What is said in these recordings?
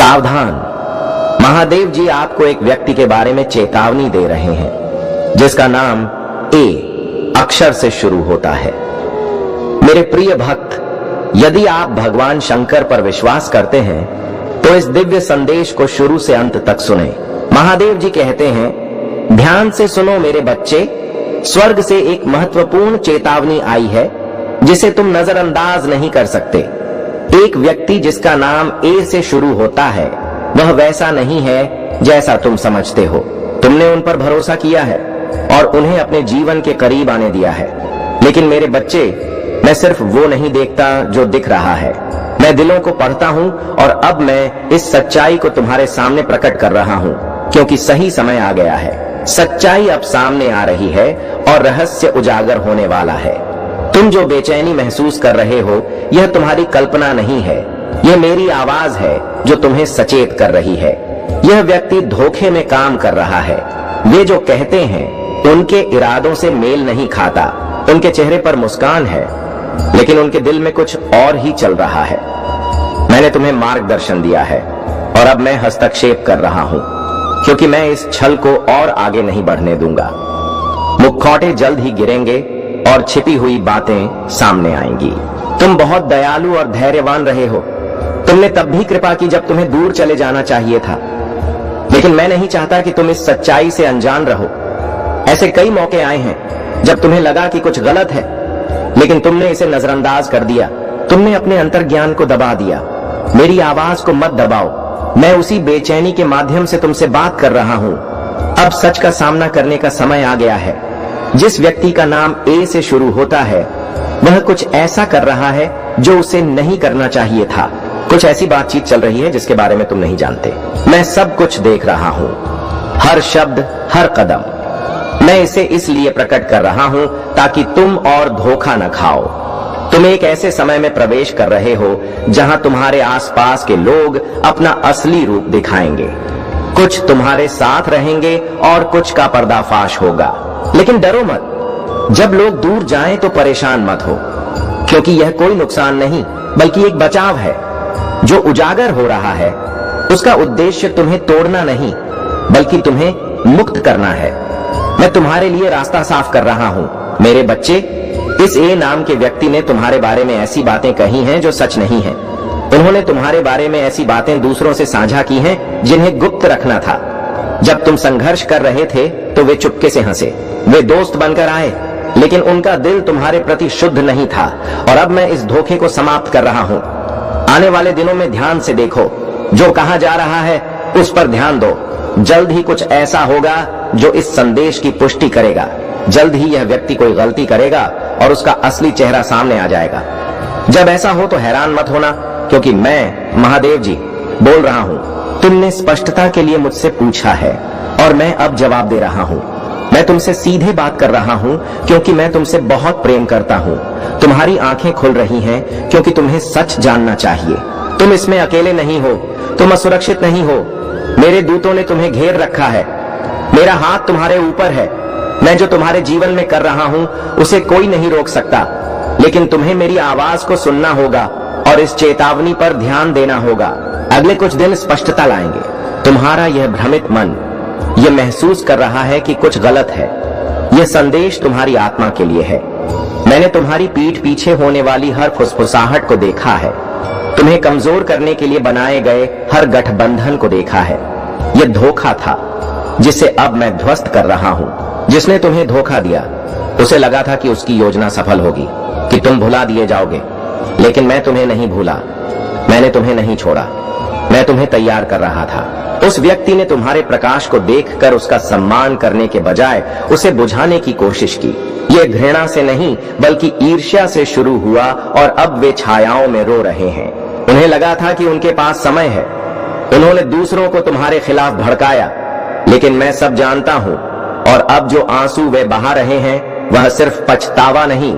सावधान, महादेव जी आपको एक व्यक्ति के बारे में चेतावनी दे रहे हैं जिसका नाम ए अक्षर से शुरू होता है। मेरे प्रिय भक्त, यदि आप भगवान शंकर पर विश्वास करते हैं तो इस दिव्य संदेश को शुरू से अंत तक सुने। महादेव जी कहते हैं, ध्यान से सुनो मेरे बच्चे, स्वर्ग से एक महत्वपूर्ण चेतावनी आई है जिसे तुम नजरअंदाज नहीं कर सकते। एक व्यक्ति जिसका नाम ए से शुरू होता है वह वैसा नहीं है जैसा तुम समझते हो। तुमने उन पर भरोसा किया है और उन्हें अपने जीवन के करीब आने दिया है, लेकिन मेरे बच्चे, मैं सिर्फ वो नहीं देखता जो दिख रहा है, मैं दिलों को पढ़ता हूं और अब मैं इस सच्चाई को तुम्हारे सामने प्रकट कर रहा हूं क्योंकि सही समय आ गया है। सच्चाई अब सामने आ रही है और रहस्य उजागर होने वाला है। तुम जो बेचैनी महसूस कर रहे हो यह तुम्हारी कल्पना नहीं है, यह मेरी आवाज है जो तुम्हें सचेत कर रही है। यह व्यक्ति धोखे में काम कर रहा है। वे जो कहते हैं उनके इरादों से मेल नहीं खाता। उनके चेहरे पर मुस्कान है लेकिन उनके दिल में कुछ और ही चल रहा है। मैंने तुम्हें मार्गदर्शन दिया है और अब मैं हस्तक्षेप कर रहा हूं क्योंकि मैं इस छल को और आगे नहीं बढ़ने दूंगा। मुखौटे जल्द ही गिरेंगे और छिपी हुई बातें सामने आएंगी। तुम बहुत दयालु और धैर्यवान रहे हो। तुमने तब भी कृपा की जब तुम्हें दूर चले जाना चाहिए था, लेकिन मैं नहीं चाहता कि तुम इस सच्चाई से अनजान रहो। ऐसे कई मौके आए हैं जब तुम्हें लगा कि कुछ गलत है, लेकिन तुमने इसे नजरअंदाज कर दिया। तुमने अपने अंतर्ज्ञान को दबा दिया। मेरी आवाज को मत दबाओ। मैं उसी बेचैनी के माध्यम से तुमसे बात कर रहा हूं। अब सच का सामना करने का समय आ गया है। जिस व्यक्ति का नाम ए से शुरू होता है वह कुछ ऐसा कर रहा है जो उसे नहीं करना चाहिए था। कुछ ऐसी बातचीत चल रही है जिसके बारे में तुम नहीं जानते। मैं सब कुछ देख रहा हूं, हर शब्द, हर कदम। मैं इसे इसलिए प्रकट कर रहा हूं ताकि तुम और धोखा न खाओ। तुम एक ऐसे समय में प्रवेश कर रहे हो जहां तुम्हारे आसपास के लोग अपना असली रूप दिखाएंगे। कुछ तुम्हारे साथ रहेंगे और कुछ का पर्दाफाश होगा। लेकिन डरो मत। जब लोग दूर जाएं तो परेशान मत हो, क्योंकि यह कोई नुकसान नहीं बल्कि एक बचाव है। जो उजागर हो रहा है उसका उद्देश्य तुम्हें तोड़ना नहीं बल्कि तुम्हें मुक्त करना है। मैं तुम्हारे लिए रास्ता साफ कर रहा हूं। मेरे बच्चे, इस ए नाम के व्यक्ति ने तुम्हारे बारे में ऐसी बातें कही हैं जो सच नहीं है। उन्होंने तुम्हारे बारे में ऐसी बातें दूसरों से साझा की हैं जिन्हें गुप्त रखना था। जब तुम संघर्ष कर रहे थे तो वे चुपके से हंसे। वे दोस्त बनकर आए, लेकिन उनका दिल तुम्हारे प्रति शुद्ध नहीं था। और अब मैं इस धोखे को समाप्त कर रहा हूं। आने वाले दिनों में ध्यान से देखो। जो कहा जा रहा है उस पर ध्यान दो। जल्द ही कुछ ऐसा होगा जो इस संदेश की पुष्टि करेगा। जल्द ही यह व्यक्ति कोई गलती करेगा और उसका असली चेहरा सामने आ जाएगा। जब ऐसा हो तो हैरान मत होना, क्योंकि मैं महादेव जी बोल रहा हूं। तुमने स्पष्टता के लिए मुझसे पूछा है और मैं अब जवाब दे रहा हूं। मैं तुमसे सीधे बात कर रहा हूं क्योंकि मैं तुमसे बहुत प्रेम करता हूं। तुम्हारी आंखें खुल रही हैं क्योंकि तुम्हें सच जानना चाहिए। तुम इसमें अकेले नहीं हो। तुम असुरक्षित नहीं हो। मेरे दूतों ने तुम्हें घेर रखा है। मेरा हाथ तुम्हारे ऊपर है। मैं जो तुम्हारे जीवन में कर रहा हूं उसे कोई नहीं रोक सकता, लेकिन तुम्हें मेरी आवाज को सुनना होगा और इस चेतावनी पर ध्यान देना होगा। अगले कुछ दिन स्पष्टता लाएंगे। तुम्हारा यह भ्रमित मन यह महसूस कर रहा है कि कुछ गलत है। यह संदेश तुम्हारी आत्मा के लिए है। मैंने तुम्हारी पीठ पीछे होने वाली हर फुसफुसाहट को देखा है। तुम्हें कमजोर करने के लिए बनाए गए हर गठबंधन को देखा है। यह धोखा था जिसे अब मैं ध्वस्त कर रहा हूं। जिसने तुम्हें धोखा दिया उसे लगा था कि उसकी योजना सफल होगी, कि तुम भुला दिए जाओगे, लेकिन मैं तुम्हें नहीं भूला। मैंने तुम्हें नहीं छोड़ा। मैं तुम्हें तैयार कर रहा था। उस व्यक्ति ने तुम्हारे प्रकाश को देखकर उसका सम्मान करने के बजाय उसे बुझाने की कोशिश की। यह घृणा से नहीं बल्कि ईर्ष्या से शुरू हुआ और अब वे छायाओं में रो रहे हैं। उन्हें लगा था कि उनके पास समय है। उन्होंने दूसरों को तुम्हारे खिलाफ भड़काया, लेकिन मैं सब जानता हूं और अब जो आंसू वे बहा रहे हैं वह सिर्फ पछतावा नहीं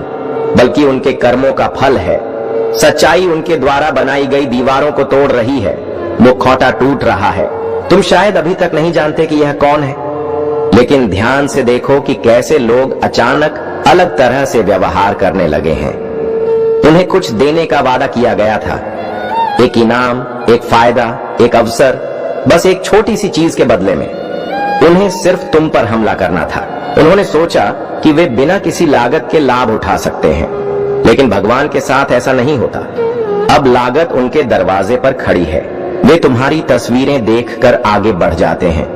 बल्कि उनके कर्मों का फल है। सच्चाई उनके द्वारा बनाई गई दीवारों को तोड़ रही है। मुखौटा टूट रहा है। तुम शायद अभी तक नहीं जानते कि यह कौन है, लेकिन ध्यान से देखो कि कैसे लोग अचानक अलग तरह से व्यवहार करने लगे हैं। उन्हें कुछ देने का वादा किया गया था, एक इनाम, एक फायदा, एक अवसर, बस एक छोटी सी चीज के बदले में। उन्हें सिर्फ तुम पर हमला करना था। उन्होंने सोचा कि वे बिना किसी लागत के लाभ उठा सकते हैं, लेकिन भगवान के साथ ऐसा नहीं होता। अब लागत उनके दरवाजे पर खड़ी है। वे तुम्हारी तस्वीरें देखकर आगे बढ़ जाते हैं,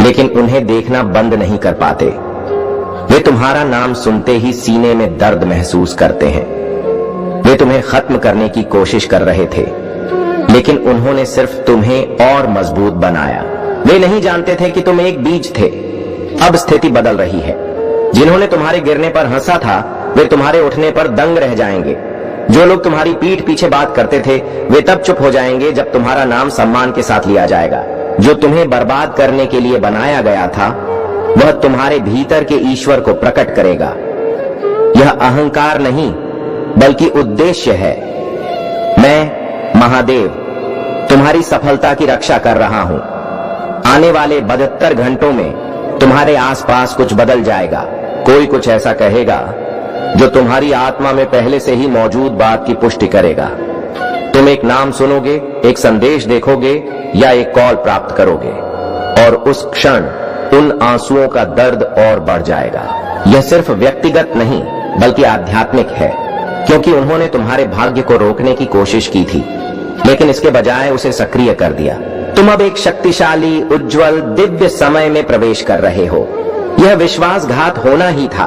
लेकिन उन्हें देखना बंद नहीं कर पाते। वे तुम्हारा नाम सुनते ही सीने में दर्द महसूस करते हैं। वे तुम्हें खत्म करने की कोशिश कर रहे थे, लेकिन उन्होंने सिर्फ तुम्हें और मजबूत बनाया। वे नहीं जानते थे कि तुम एक बीज थे। अब स्थिति बदल रही है। जिन्होंने तुम्हारे गिरने पर हंसा था, वे तुम्हारे उठने पर दंग रह जाएंगे। जो लोग तुम्हारी पीठ पीछे बात करते थे, वे तब चुप हो जाएंगे जब तुम्हारा नाम सम्मान के साथ लिया जाएगा। जो तुम्हें बर्बाद करने के लिए बनाया गया था, वह तुम्हारे भीतर के ईश्वर को प्रकट करेगा। यह अहंकार नहीं, बल्कि उद्देश्य है। मैं महादेव तुम्हारी सफलता की रक्षा कर रहा हूं। आने वाले 72 घंटों में तुम्हारे आसपास कुछ बदल जाएगा। कोई कुछ ऐसा कहेगा जो तुम्हारी आत्मा में पहले से ही मौजूद बात की पुष्टि करेगा। तुम एक नाम सुनोगे, एक संदेश देखोगे या एक कॉल प्राप्त करोगे, और उस क्षण उन आंसुओं का दर्द और बढ़ जाएगा। यह सिर्फ व्यक्तिगत नहीं, बल्कि आध्यात्मिक है, क्योंकि उन्होंने तुम्हारे भाग्य को रोकने की कोशिश की थी, लेकिन इसके बजाय उसे सक्रिय कर दिया। तुम अब एक शक्तिशाली, उज्जवल, दिव्य समय में प्रवेश कर रहे हो। यह विश्वासघात होना ही था।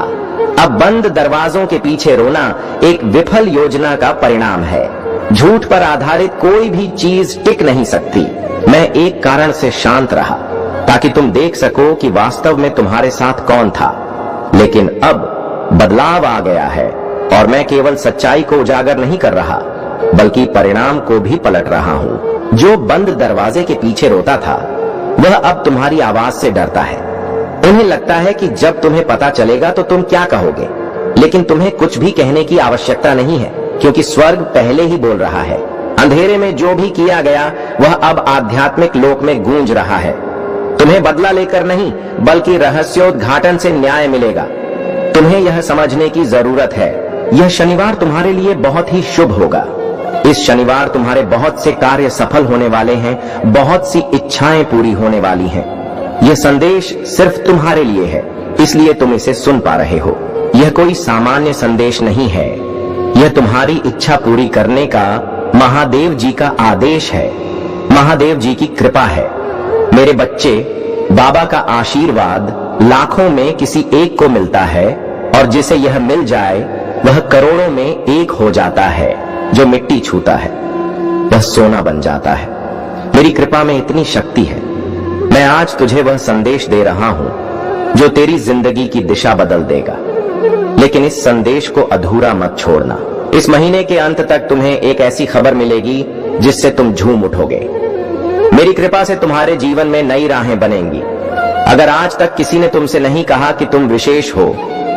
अब बंद दरवाजों के पीछे रोना एक विफल योजना का परिणाम है। झूठ पर आधारित कोई भी चीज टिक नहीं सकती। मैं एक कारण से शांत रहा, ताकि तुम देख सको कि वास्तव में तुम्हारे साथ कौन था। लेकिन अब बदलाव आ गया है, और मैं केवल सच्चाई को उजागर नहीं कर रहा, बल्कि परिणाम को भी पलट रहा हूं। जो बंद दरवाजे के पीछे रोता था, वह अब तुम्हारी आवाज से डरता है। उन्हें लगता है कि जब तुम्हें पता चलेगा तो तुम क्या कहोगे, लेकिन तुम्हें कुछ भी कहने की आवश्यकता नहीं है, क्योंकि स्वर्ग पहले ही बोल रहा है। अंधेरे में जो भी किया गया, वह अब आध्यात्मिक लोक में गूंज रहा है। तुम्हें बदला लेकर नहीं, बल्कि रहस्योद्घाटन से न्याय मिलेगा। तुम्हें यह समझने की जरूरत है, यह शनिवार तुम्हारे लिए बहुत ही शुभ होगा। इस शनिवार तुम्हारे बहुत से कार्य सफल होने वाले हैं, बहुत सी इच्छाएं पूरी होने वाली हैं। यह संदेश सिर्फ तुम्हारे लिए है, इसलिए तुम इसे सुन पा रहे हो। यह कोई सामान्य संदेश नहीं है, यह तुम्हारी इच्छा पूरी करने का महादेव जी का आदेश है, महादेव जी की कृपा है। मेरे बच्चे, बाबा का आशीर्वाद लाखों में किसी एक को मिलता है, और जिसे यह मिल जाए वह करोड़ों में एक हो जाता है। जो मिट्टी छूता है वह सोना बन जाता है। मेरी कृपा में इतनी शक्ति है। मैं आज तुझे वह संदेश दे रहा हूं जो तेरी जिंदगी की दिशा बदल देगा। लेकिन इस संदेश को अधूरा मत छोड़ना। इस महीने के अंत तक तुम्हें एक ऐसी खबर मिलेगी जिससे तुम झूम उठोगे। मेरी कृपा से तुम्हारे जीवन में नई राहें बनेंगी। अगर आज तक किसी ने तुमसे नहीं कहा कि तुम विशेष हो,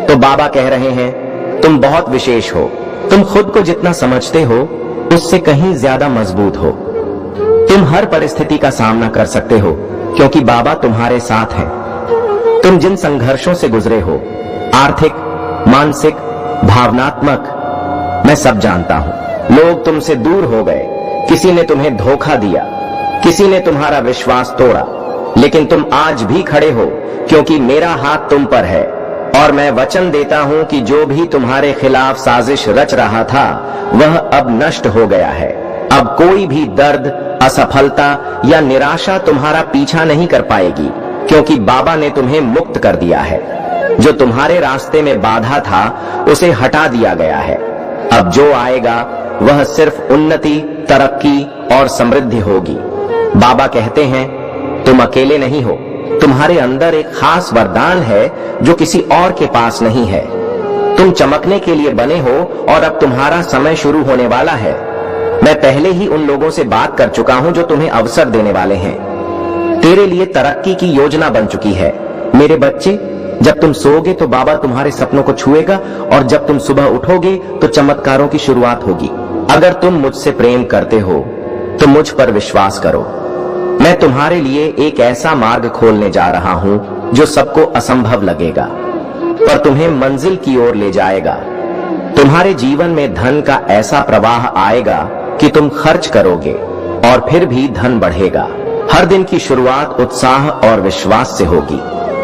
तो बाबा कह रहे हैं तुम बहुत विशेष हो। तुम खुद को जितना समझते हो, उससे कहीं ज्यादा मजबूत हो। तुम हर परिस्थिति का सामना कर सकते हो, क्योंकि बाबा तुम्हारे साथ हैं। तुम जिन संघर्षों से गुजरे हो, आर्थिक, मानसिक, भावनात्मक, मैं सब जानता हूं। लोग तुमसे दूर हो गए, किसी ने तुम्हें धोखा दिया, किसी ने तुम्हारा विश्वास तोड़ा, लेकिन तुम आज भी खड़े हो, क्योंकि मेरा हाथ तुम पर है। और मैं वचन देता हूं कि जो भी तुम्हारे खिलाफ साजिश रच रहा था, वह अब नष्ट हो गया है। अब कोई भी दर्द, असफलता या निराशा तुम्हारा पीछा नहीं कर पाएगी, क्योंकि बाबा ने तुम्हें मुक्त कर दिया है। जो तुम्हारे रास्ते में बाधा था, उसे हटा दिया गया है। अब जो आएगा वह सिर्फ उन्नति, तरक्की और समृद्धि होगी। बाबा कहते हैं तुम अकेले नहीं हो। तुम्हारे अंदर एक खास वरदान है जो किसी और के पास नहीं है। तुम चमकने के लिए बने हो, और अब तुम्हारा समय शुरू होने वाला है। मैं पहले ही उन लोगों से बात कर चुका हूं जो तुम्हें अवसर देने वाले हैं। तेरे लिए तरक्की की योजना बन चुकी है। मेरे बच्चे, जब तुम सोओगे तो बाबा तुम्हारे सपनों को छुएगा, और जब तुम सुबह उठोगे तो चमत्कारों की शुरुआत होगी। अगर तुम मुझसे प्रेम करते हो तो मुझ पर विश्वास करो। मैं तुम्हारे लिए एक ऐसा मार्ग खोलने जा रहा हूं जो सबको असंभव लगेगा, पर तुम्हें मंजिल की ओर ले जाएगा। तुम्हारे जीवन में धन का ऐसा प्रवाह आएगा कि तुम खर्च करोगे, और फिर भी धन बढ़ेगा। हर दिन की शुरुआत उत्साह और विश्वास से होगी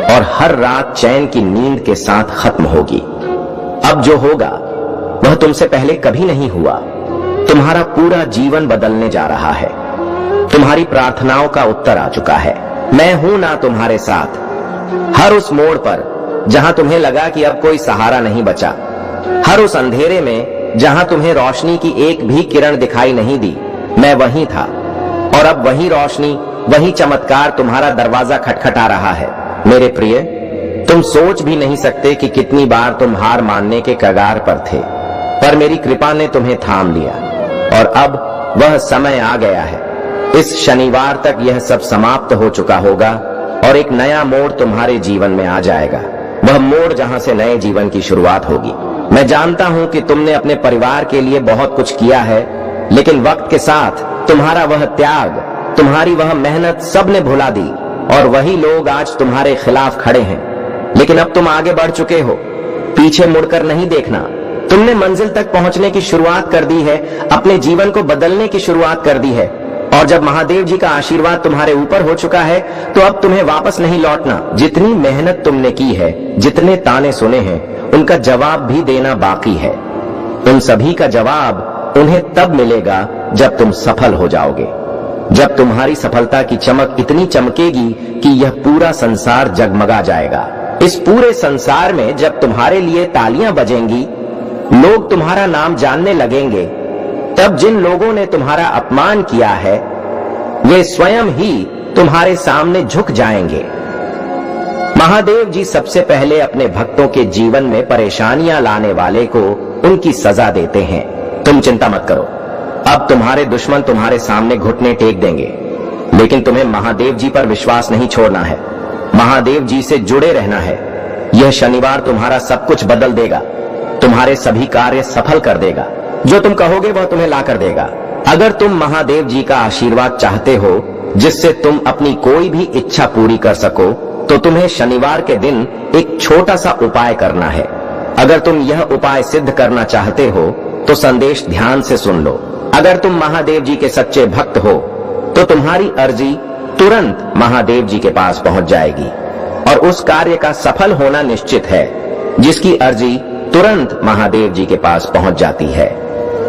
और हर रात चैन की नींद के साथ खत्म होगी। अब जो होगा वह तुमसे पहले कभी नहीं हुआ। तुम्हारा पूरा जीवन बदलने जा रहा है। तुम्हारी प्रार्थनाओं का उत्तर आ चुका है। मैं हूं ना तुम्हारे साथ। हर उस मोड़ पर जहां तुम्हें लगा कि अब कोई सहारा नहीं बचा, हर उस अंधेरे में जहां तुम्हें रोशनी की एक भी किरण दिखाई नहीं दी, मैं वहीं था। और अब वही रोशनी, वही चमत्कार तुम्हारा दरवाजा खटखटा रहा है। मेरे प्रिय, तुम सोच भी नहीं सकते कि कितनी बार तुम हार मानने के कगार पर थे, पर मेरी कृपा ने तुम्हें थाम लिया और अब वह समय आ गया है। इस शनिवार तक यह सब समाप्त हो चुका होगा और एक नया मोड़ तुम्हारे जीवन में आ जाएगा। वह मोड़ जहां से नए जीवन की शुरुआत होगी। मैं जानता हूं कि तुमने अपने परिवार के लिए बहुत कुछ किया है, लेकिन वक्त के साथ तुम्हारा वह त्याग, तुम्हारी वह मेहनत सब ने भुला दी और वही लोग आज तुम्हारे खिलाफ खड़े हैं। लेकिन अब तुम आगे बढ़ चुके हो। पीछे मुड़कर नहीं देखना। तुमने मंजिल तक पहुंचने की शुरुआत कर दी है, अपने जीवन को बदलने की शुरुआत कर दी है। और जब महादेव जी का आशीर्वाद तुम्हारे ऊपर हो चुका है, तो अब तुम्हें वापस नहीं लौटना। जितनी मेहनत तुमने की है, जितने ताने सुने हैं, उनका जवाब भी देना बाकी है। उन सभी का जवाब उन्हें तब मिलेगा जब तुम सफल हो जाओगे, जब तुम्हारी सफलता की चमक इतनी चमकेगी कि यह पूरा संसार जगमगा जाएगा। इस पूरे संसार में जब तुम्हारे लिए तालियां बजेंगी, लोग तुम्हारा नाम जानने लगेंगे, तब जिन लोगों ने तुम्हारा अपमान किया है, वे स्वयं ही तुम्हारे सामने झुक जाएंगे। महादेव जी सबसे पहले अपने भक्तों के जीवन में परेशानियां लाने वाले को उनकी सजा देते हैं। तुम चिंता मत करो। अब तुम्हारे दुश्मन तुम्हारे सामने घुटने टेक देंगे, लेकिन तुम्हें महादेव जी पर विश्वास नहीं छोड़ना है। महादेव जी से जुड़े रहना है। यह शनिवार तुम्हारा सब कुछ बदल देगा, तुम्हारे सभी कार्य सफल कर देगा। जो तुम कहोगे वह तुम्हें ला कर देगा। अगर तुम महादेव जी का आशीर्वाद चाहते हो जिससे तुम अपनी कोई भी इच्छा पूरी कर सको, तो तुम्हें शनिवार के दिन एक छोटा सा उपाय करना है। अगर तुम यह उपाय सिद्ध करना चाहते हो तो संदेश ध्यान से सुन लो। अगर तुम महादेव जी के सच्चे भक्त हो तो तुम्हारी अर्जी तुरंत महादेव जी के पास पहुंच जाएगी और उस कार्य का सफल होना निश्चित है जिसकी अर्जी तुरंत महादेव जी के पास पहुंच जाती है।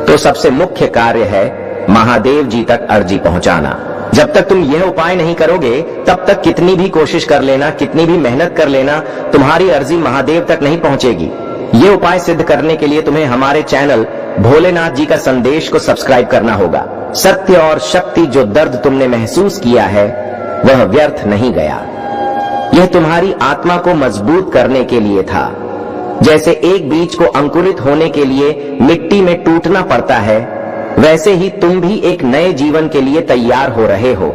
तो सबसे मुख्य कार्य है महादेव जी तक अर्जी पहुंचाना। जब तक तुम यह उपाय नहीं करोगे, तब तक कितनी भी कोशिश कर लेना, कितनी भी मेहनत कर लेना, तुम्हारी अर्जी महादेव तक नहीं पहुंचेगी। ये उपाय सिद्ध करने के लिए तुम्हें हमारे चैनल भोलेनाथ जी का संदेश को सब्सक्राइब करना होगा। सत्य और शक्ति, जो दर्द तुमने महसूस किया है वह व्यर्थ नहीं गया। यह तुम्हारी आत्मा को मजबूत करने के लिए था। जैसे एक बीज को अंकुरित होने के लिए मिट्टी में टूटना पड़ता है, वैसे ही तुम भी एक नए जीवन के लिए तैयार हो रहे हो।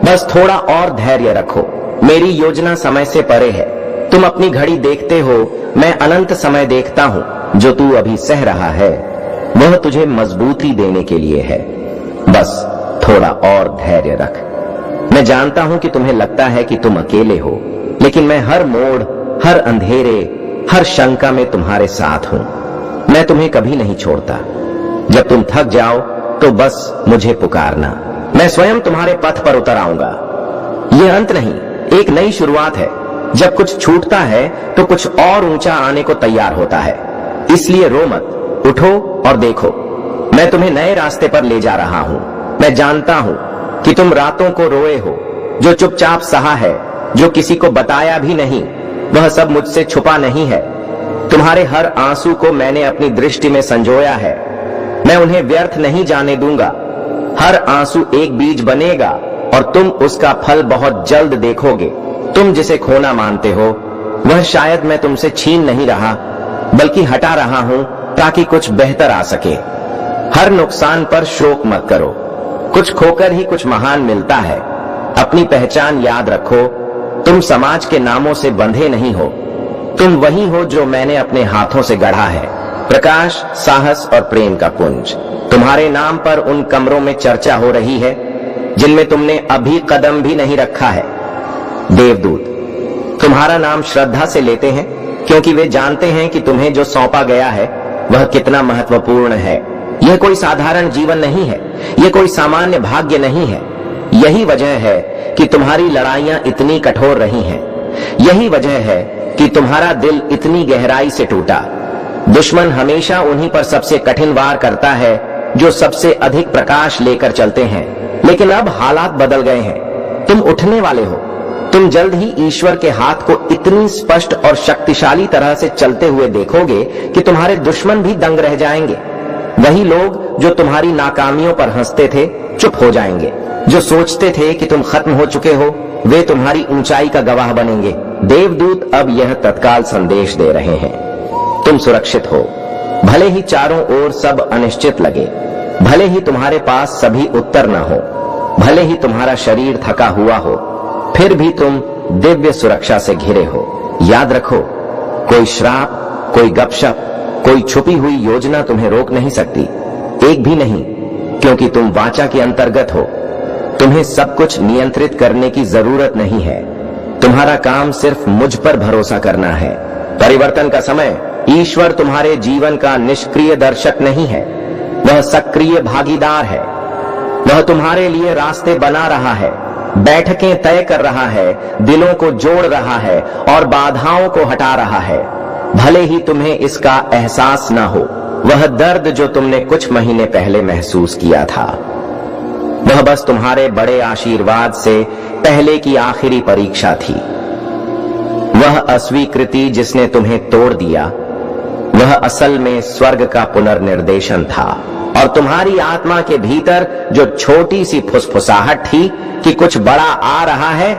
बस थोड़ा और धैर्य रखो। मेरी योजना समय से परे है। तुम अपनी घड़ी देखते हो, मैं अनंत समय देखता हूं। जो तू अभी सह रहा है वह तुझे मजबूती देने के लिए है। बस थोड़ा और धैर्य रख। मैं जानता हूं कि तुम्हें लगता है कि तुम अकेले हो, लेकिन मैं हर मोड़, हर अंधेरे, हर शंका में तुम्हारे साथ हूं। मैं तुम्हें कभी नहीं छोड़ता। जब तुम थक जाओ तो बस मुझे पुकारना। मैं स्वयं तुम्हारे पथ पर उतर आऊंगा। यह अंत नहीं, एक नई शुरुआत है। जब कुछ छूटता है तो कुछ और ऊंचा आने को तैयार होता है। इसलिए रो मत, उठो और देखो। मैं तुम्हें नए रास्ते पर ले जा रहा हूं। मैं जानता हूं कि तुम रातों को रोए हो, जो चुपचाप सहा है, जो किसी को बताया भी नहीं। वह सब मुझसे छुपा नहीं है। तुम्हारे हर आंसू को मैंने अपनी दृष्टि में संजोया है। मैं उन्हें व्यर्थ नहीं जाने दूंगा। हर आंसू एक बीज बनेगा और तुम उसका फल बहुत जल्द देखोगे। तुम जिसे खोना मानते हो वह शायद मैं तुमसे छीन नहीं रहा, बल्कि हटा रहा हूं ताकि कुछ बेहतर आ सके। हर नुकसान पर शोक मत करो। कुछ खोकर ही कुछ महान मिलता है। अपनी पहचान याद रखो। तुम समाज के नामों से बंधे नहीं हो। तुम वही हो जो मैंने अपने हाथों से गढ़ा है। प्रकाश, साहस और प्रेम का पुंज। तुम्हारे नाम पर उन कमरों में चर्चा हो रही है जिनमें तुमने अभी कदम भी नहीं रखा है। देवदूत तुम्हारा नाम श्रद्धा से लेते हैं, क्योंकि वे जानते हैं कि तुम्हें जो सौंपा गया है वह कितना महत्वपूर्ण है। यह कोई साधारण जीवन नहीं है, यह कोई सामान्य भाग्य नहीं है। यही वजह है कि तुम्हारी लड़ाइयां इतनी कठोर रही हैं। यही वजह है कि तुम्हारा दिल इतनी गहराई से टूटा। दुश्मन हमेशा उन्हीं पर सबसे कठिन वार करता है जो सबसे अधिक प्रकाश लेकर चलते हैं। लेकिन अब हालात बदल गए हैं। तुम उठने वाले हो। तुम जल्द ही ईश्वर के हाथ को इतनी स्पष्ट और शक्तिशाली तरह से चलते हुए देखोगे कि तुम्हारे दुश्मन भी दंग रह जाएंगे। वही लोग जो तुम्हारी नाकामियों पर हंसते थे चुप हो जाएंगे। जो सोचते थे कि तुम खत्म हो चुके हो, वे तुम्हारी ऊंचाई का गवाह बनेंगे। देवदूत अब यह तत्काल संदेश दे रहे हैं, तुम सुरक्षित हो। भले ही चारों ओर सब अनिश्चित लगे, भले ही तुम्हारे पास सभी उत्तर न हो, भले ही तुम्हारा शरीर थका हुआ हो, फिर भी तुम दिव्य सुरक्षा से घिरे हो। याद रखो, कोई श्राप, कोई गपशप, कोई छुपी हुई योजना तुम्हें रोक नहीं सकती, एक भी नहीं, क्योंकि तुम वाचा के अंतर्गत हो। तुम्हें सब कुछ नियंत्रित करने की जरूरत नहीं है। तुम्हारा काम सिर्फ मुझ पर भरोसा करना है। परिवर्तन का समय, ईश्वर तुम्हारे जीवन का निष्क्रिय दर्शक नहीं है, वह सक्रिय भागीदार है। वह तुम्हारे लिए रास्ते बना रहा है, बैठकें तय कर रहा है, दिलों को जोड़ रहा है और बाधाओं को हटा रहा है। भले ही तुम्हें इसका एहसास न हो, वह दर्द जो तुमने कुछ महीने पहले महसूस किया था, वह बस तुम्हारे बड़े आशीर्वाद से पहले की आखिरी परीक्षा थी। वह अस्वीकृति जिसने तुम्हें तोड़ दिया, वह असल में स्वर्ग का पुनर्निर्देशन था। और तुम्हारी आत्मा के भीतर जो छोटी सी फुसफुसाहट थी कि कुछ बड़ा आ रहा है,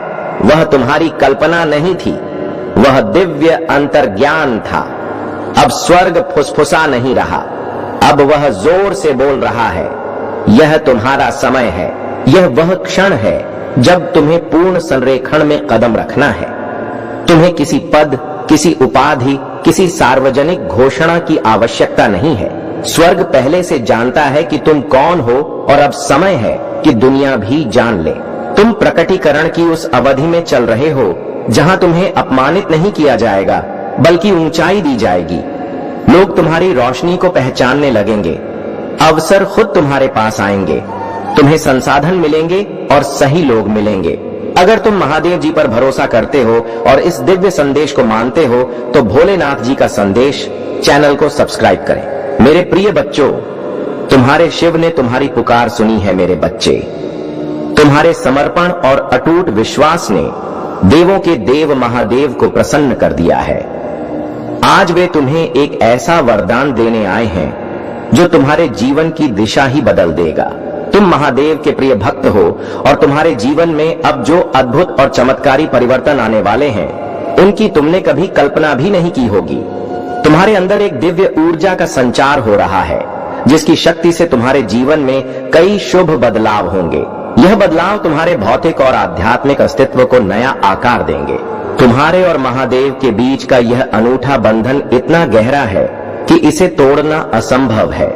वह तुम्हारी कल्पना नहीं थी, वह दिव्य अंतर्ज्ञान था। अब स्वर्ग फुसफुसा नहीं रहा, अब वह जोर से बोल रहा है, यह तुम्हारा समय है। यह वह क्षण है जब तुम्हें पूर्ण संरेखण में कदम रखना है। तुम्हें किसी पद, किसी उपाधि, किसी सार्वजनिक घोषणा की आवश्यकता नहीं है। स्वर्ग पहले से जानता है कि तुम कौन हो और अब समय है कि दुनिया भी जान ले। तुम प्रकटीकरण की उस अवधि में चल रहे हो जहां तुम्हें अपमानित नहीं किया जाएगा, बल्कि ऊंचाई दी जाएगी। लोग तुम्हारी रोशनी को पहचानने लगेंगे, अवसर खुद तुम्हारे पास आएंगे, तुम्हें संसाधन मिलेंगे और सही लोग मिलेंगे। अगर तुम महादेव जी पर भरोसा करते हो और इस दिव्य संदेश को मानते हो तो भोलेनाथ जी का संदेश चैनल को सब्सक्राइब करें। मेरे प्रिय बच्चों, तुम्हारे शिव ने तुम्हारी पुकार सुनी है। मेरे बच्चे, तुम्हारे समर्पण और अटूट विश्वास ने देवों के देव महादेव को प्रसन्न कर दिया है। आज वे तुम्हें एक ऐसा वरदान देने आए हैं जो तुम्हारे जीवन की दिशा ही बदल देगा। तुम महादेव के प्रिय भक्त हो और तुम्हारे जीवन में अब जो अद्भुत और चमत्कारी परिवर्तन आने वाले हैं, उनकी तुमने कभी कल्पना भी नहीं की होगी। तुम्हारे अंदर एक दिव्य ऊर्जा का संचार हो रहा है, जिसकी शक्ति से तुम्हारे जीवन में कई शुभ बदलाव होंगे। यह बदलाव तुम्हारे भौतिक और आध्यात्मिक अस्तित्व को नया आकार देंगे। तुम्हारे और महादेव के बीच का यह अनूठा बंधन इतना गहरा है कि इसे तोड़ना असंभव है।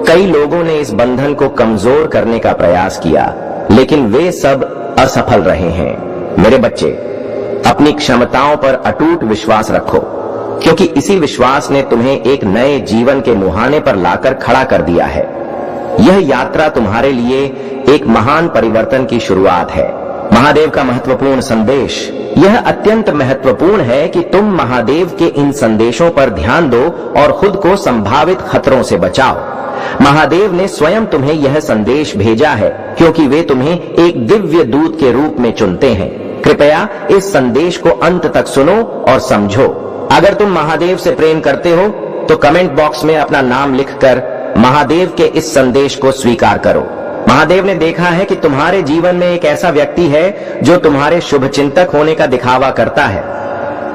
कई लोगों ने इस बंधन को कमजोर करने का प्रयास किया, लेकिन वे सब असफल रहे हैं। मेरे बच्चे, अपनी क्षमताओं पर अटूट विश्वास रखो, क्योंकि इसी विश्वास ने तुम्हें एक नए जीवन के मुहाने पर लाकर खड़ा कर दिया है। यह यात्रा तुम्हारे लिए एक महान परिवर्तन की शुरुआत है। महादेव का महत्वपूर्ण संदेश यह अत्यंत महत्वपूर्ण है कि तुम महादेव के इन संदेशों पर ध्यान दो और खुद को संभावित खतरों से बचाओ। महादेव ने स्वयं तुम्हें यह संदेश भेजा है, क्योंकि वे तुम्हें एक दिव्य दूत के रूप में चुनते हैं। कृपया इस संदेश को अंत तक सुनो और समझो। अगर तुम महादेव से प्रेम करते हो तो कमेंट बॉक्स में अपना नाम लिखकर महादेव के इस संदेश को स्वीकार करो। महादेव ने देखा है कि तुम्हारे जीवन में एक ऐसा व्यक्ति है जो तुम्हारे शुभचिंतक होने का दिखावा करता है।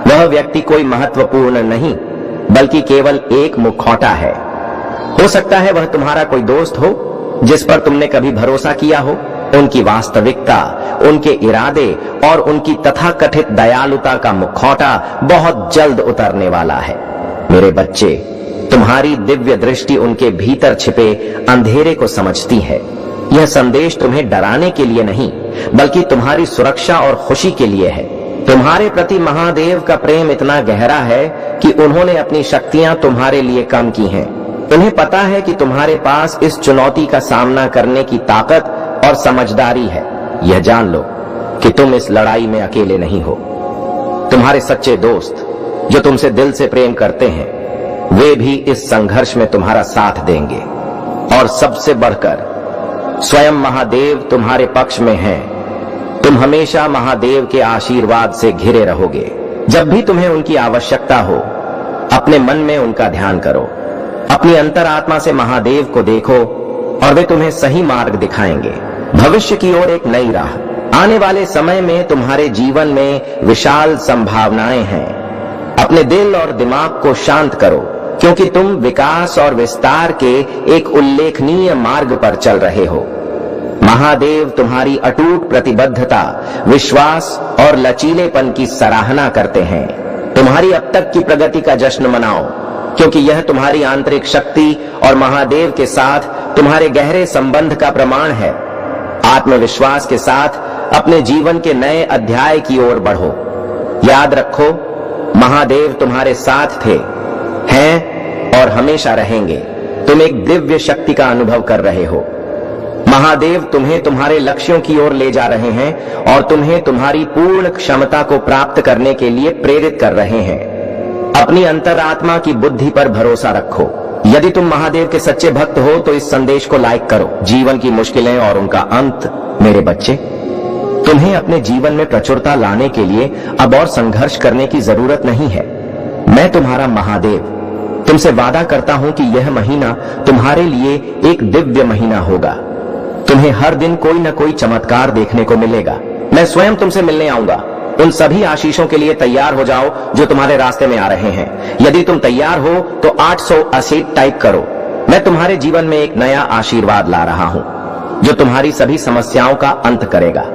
वह व्यक्ति कोई महत्वपूर्ण नहीं, बल्कि केवल एक मुखौटा है। हो सकता है वह तुम्हारा कोई दोस्त हो जिस पर तुमने कभी भरोसा किया हो। उनकी वास्तविकता, उनके इरादे और उनकी तथाकथित दयालुता का मुखौटा बहुत जल्द उतरने वाला है। मेरे बच्चे, तुम्हारी दिव्य दृष्टि उनके भीतर छिपे अंधेरे को समझती है। यह संदेश तुम्हें डराने के लिए नहीं, बल्कि तुम्हारी सुरक्षा और खुशी के लिए है। तुम्हारे प्रति महादेव का प्रेम इतना गहरा है कि उन्होंने अपनी शक्तियां तुम्हारे लिए कम की हैं। उन्हें पता है कि तुम्हारे पास इस चुनौती का सामना करने की ताकत और समझदारी है। यह जान लो कि तुम इस लड़ाई में अकेले नहीं हो। तुम्हारे सच्चे दोस्त जो तुमसे दिल से प्रेम करते हैं, वे भी इस संघर्ष में तुम्हारा साथ देंगे। और सबसे बढ़कर स्वयं महादेव तुम्हारे पक्ष में हैं। तुम हमेशा महादेव के आशीर्वाद से घिरे रहोगे। जब भी तुम्हें उनकी आवश्यकता हो, अपने मन में उनका ध्यान करो। अपनी अंतरात्मा से महादेव को देखो और वे तुम्हें सही मार्ग दिखाएंगे, भविष्य की ओर एक नई राह। आने वाले समय में तुम्हारे जीवन में विशाल संभावनाएं हैं। अपने दिल और दिमाग को शांत करो, क्योंकि तुम विकास और विस्तार के एक उल्लेखनीय मार्ग पर चल रहे हो। महादेव तुम्हारी अटूट प्रतिबद्धता, विश्वास और लचीलेपन की सराहना करते हैं। तुम्हारी अब तक की प्रगति का जश्न मनाओ, क्योंकि यह तुम्हारी आंतरिक शक्ति और महादेव के साथ तुम्हारे गहरे संबंध का प्रमाण है। आत्मविश्वास के साथ अपने जीवन के नए अध्याय की ओर बढ़ो। याद रखो, महादेव तुम्हारे साथ थे, हैं और हमेशा रहेंगे। तुम एक दिव्य शक्ति का अनुभव कर रहे हो। महादेव तुम्हें तुम्हारे लक्ष्यों की ओर ले जा रहे हैं और तुम्हें तुम्हारी पूर्ण क्षमता को प्राप्त करने के लिए प्रेरित कर रहे हैं। अपनी अंतरात्मा की बुद्धि पर भरोसा रखो। यदि तुम महादेव के सच्चे भक्त हो तो इस संदेश को लाइक करो। जीवन की मुश्किलें और उनका अंत। मेरे बच्चे, तुम्हें अपने जीवन में प्रचुरता लाने के लिए अब और संघर्ष करने की जरूरत नहीं है। मैं तुम्हारा महादेव तुमसे वादा करता हूं कि यह महीना तुम्हारे लिए एक दिव्य महीना होगा। तुम्हें हर दिन कोई न कोई चमत्कार देखने को मिलेगा। मैं स्वयं तुमसे मिलने आऊंगा। उन सभी आशीषों के लिए तैयार हो जाओ जो तुम्हारे रास्ते में आ रहे हैं। यदि तुम तैयार हो तो 880 टाइप करो। मैं तुम्हारे जीवन में एक नया आशीर्वाद ला रहा हूं जो तुम्हारी सभी समस्याओं का अंत करेगा।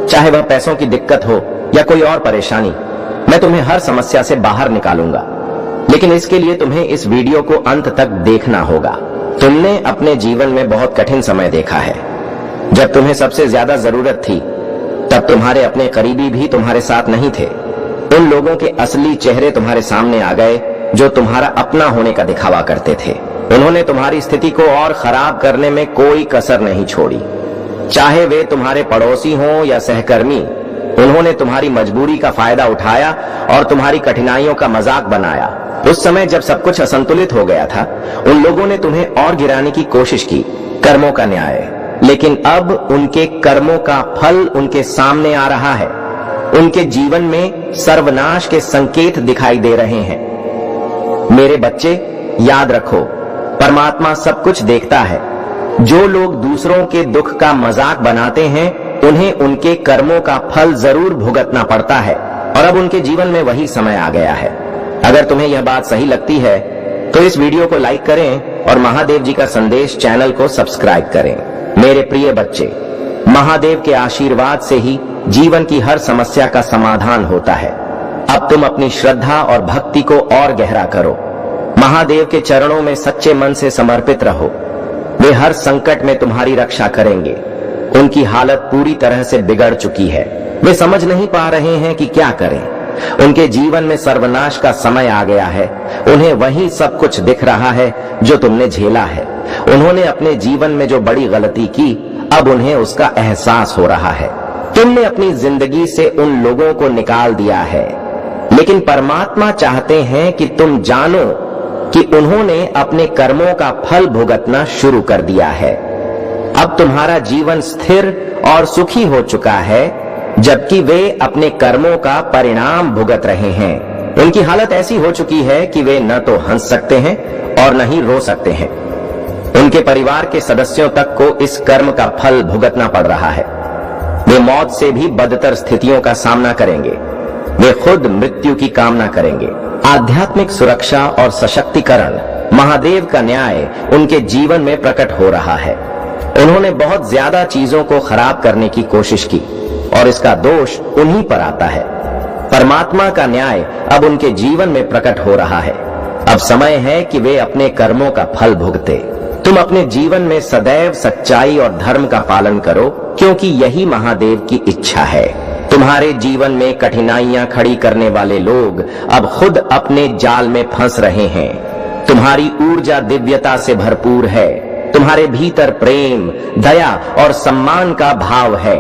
चाहे वह पैसों की दिक्कत हो या कोई और परेशानी, मैं तुम्हें हर समस्या से बाहर निकालूंगा। लेकिन इसके लिए तुम्हें इस वीडियो को अंत तक देखना होगा। तुमने अपने जीवन में बहुत कठिन समय देखा है। जब तुम्हें सबसे ज्यादा जरूरत थी, तब तुम्हारे अपने करीबी भी तुम्हारे साथ नहीं थे। उन लोगों के असली चेहरे तुम्हारे सामने आ गए जो तुम्हारा अपना होने का दिखावा करते थे। उन्होंने तुम्हारी स्थिति को और खराब करने में कोई कसर नहीं छोड़ी। चाहे वे तुम्हारे पड़ोसी हों या सहकर्मी, उन्होंने तुम्हारी मजबूरी का फायदा उठाया और तुम्हारी कठिनाइयों का मजाक बनाया। उस समय जब सब कुछ असंतुलित हो गया था, उन लोगों ने तुम्हें और गिराने की कोशिश की। कर्मों का न्याय। लेकिन अब उनके कर्मों का फल उनके सामने आ रहा है। उनके जीवन में सर्वनाश के संकेत दिखाई दे रहे हैं। मेरे बच्चे, याद रखो, परमात्मा सब कुछ देखता है। जो लोग दूसरों के दुख का मजाक बनाते हैं, उन्हें उनके कर्मों का फल जरूर भुगतना पड़ता है। और अब उनके जीवन में वही समय आ गया है। अगर तुम्हें यह बात सही लगती है तो इस वीडियो को लाइक करें और महादेव जी का संदेश चैनल को सब्सक्राइब करें। मेरे प्रिय बच्चे, महादेव के आशीर्वाद से ही जीवन की हर समस्या का समाधान होता है। अब तुम अपनी श्रद्धा और भक्ति को और गहरा करो। महादेव के चरणों में सच्चे मन से समर्पित रहो। वे हर संकट में तुम्हारी रक्षा करेंगे। उनकी हालत पूरी तरह से बिगड़ चुकी है। वे समझ नहीं पा रहे हैं कि क्या करें। उनके जीवन में सर्वनाश का समय आ गया है। उन्हें वही सब कुछ दिख रहा है जो तुमने झेला है। उन्होंने अपने जीवन में जो बड़ी गलती की, अब उन्हें उसका एहसास हो रहा है। तुमने अपनी जिंदगी से उन लोगों को निकाल दिया है, लेकिन परमात्मा चाहते हैं कि तुम जानो कि उन्होंने अपने कर्मों का फल भुगतना शुरू कर दिया है। अब तुम्हारा जीवन स्थिर और सुखी हो चुका है, जबकि वे अपने कर्मों का परिणाम भुगत रहे हैं। उनकी हालत ऐसी हो चुकी है कि वे न तो हंस सकते हैं और न ही रो सकते हैं। उनके परिवार के सदस्यों तक को इस कर्म का फल भुगतना पड़ रहा है। वे मौत से भी बदतर स्थितियों का सामना करेंगे। वे खुद मृत्यु की कामना करेंगे। आध्यात्मिक सुरक्षा और सशक्तिकरण, महादेव का न्याय उनके जीवन में प्रकट हो रहा है। उन्होंने बहुत ज्यादा चीजों को खराब करने की कोशिश की और इसका दोष उन्हीं पर आता है। परमात्मा का न्याय अब उनके जीवन में प्रकट हो रहा है। अब समय है कि वे अपने कर्मों का फल भुगते। तुम अपने जीवन में सदैव सच्चाई और धर्म का पालन करो, क्योंकि यही महादेव की इच्छा है। तुम्हारे जीवन में कठिनाइयां खड़ी करने वाले लोग अब खुद अपने जाल में फंस रहे हैं। तुम्हारी ऊर्जा दिव्यता से भरपूर है। तुम्हारे भीतर प्रेम, दया और सम्मान का भाव है।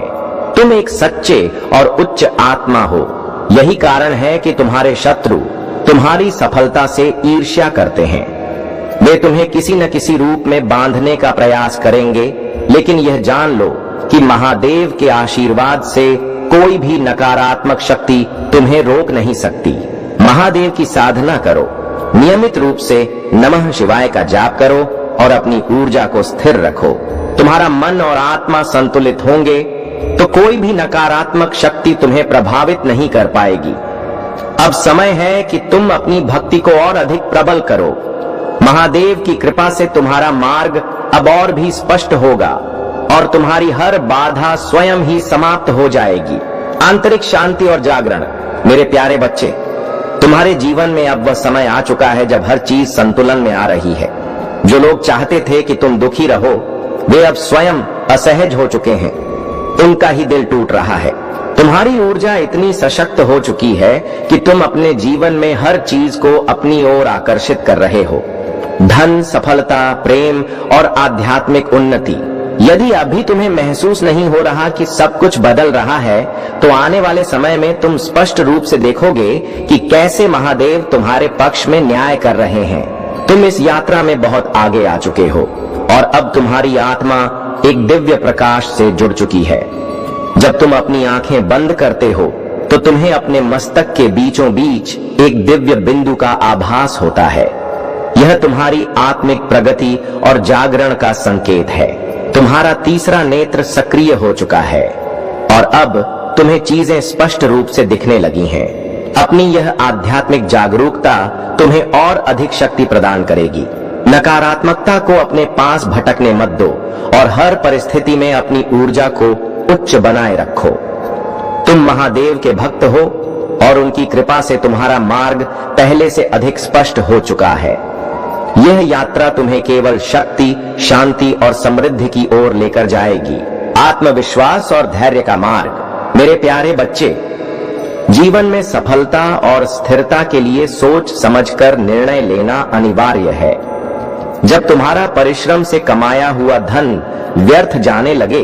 तुम एक सच्चे और उच्च आत्मा हो। यही कारण है कि तुम्हारे शत्रु तुम्हारी सफलता से ईर्ष्या करते हैं। वे तुम्हें किसी न किसी रूप में बांधने का प्रयास करेंगे, लेकिन यह जान लो कि महादेव के आशीर्वाद से कोई भी नकारात्मक शक्ति तुम्हें रोक नहीं सकती। महादेव की साधना करो, नियमित रूप से नमः शिवाय का जाप करो और अपनी ऊर्जा को स्थिर रखो। तुम्हारा मन और आत्मा संतुलित होंगे तो कोई भी नकारात्मक शक्ति तुम्हें प्रभावित नहीं कर पाएगी। अब समय है कि तुम अपनी भक्ति को और अधिक प्रबल करो। महादेव की कृपा से तुम्हारा मार्ग अब और भी स्पष्ट होगा और तुम्हारी हर बाधा स्वयं ही समाप्त हो जाएगी। आंतरिक शांति और जागरण। मेरे प्यारे बच्चे, तुम्हारे जीवन में अब वह समय आ चुका है जब हर चीज संतुलन में आ रही है। जो लोग चाहते थे कि तुम दुखी रहो, वे अब स्वयं असहज हो चुके हैं। उनका ही दिल टूट रहा है। तुम्हारी ऊर्जा इतनी सशक्त हो चुकी है कि तुम अपने जीवन में हर चीज को अपनी ओर आकर्षित कर रहे हो। धन, सफलता, प्रेम और आध्यात्मिक उन्नति। यदि अभी तुम्हें महसूस नहीं हो रहा कि सब कुछ बदल रहा है, तो आने वाले समय में तुम स्पष्ट रूप से देखोगे कि कैसे महादेव तुम्हारे पक्ष में न्याय कर रहे हैं। तुम इस यात्रा में बहुत आगे आ चुके हो और अब तुम्हारी आत्मा एक दिव्य प्रकाश से जुड़ चुकी है। जब तुम अपनी आंखें बंद करते हो तो तुम्हें अपने मस्तक के बीचों बीच एक दिव्य बिंदु का आभास होता है। यह तुम्हारी आत्मिक प्रगति और जागरण का संकेत है। तुम्हारा तीसरा नेत्र सक्रिय हो चुका है और अब तुम्हें चीजें स्पष्ट रूप से दिखने लगी हैं। अपनी यह आध्यात्मिक जागरूकता तुम्हें और अधिक शक्ति प्रदान करेगी। नकारात्मकता को अपने पास भटकने मत दो और हर परिस्थिति में अपनी ऊर्जा को उच्च बनाए रखो। तुम महादेव के भक्त हो और उनकी कृपा से तुम्हारा मार्ग पहले से अधिक स्पष्ट हो चुका है। यह यात्रा तुम्हें केवल शक्ति, शांति और समृद्धि की ओर लेकर जाएगी। आत्मविश्वास और धैर्य का मार्ग। मेरे प्यारे बच्चे, जीवन में सफलता और स्थिरता के लिए सोच समझकर निर्णय लेना अनिवार्य है। जब तुम्हारा परिश्रम से कमाया हुआ धन व्यर्थ जाने लगे,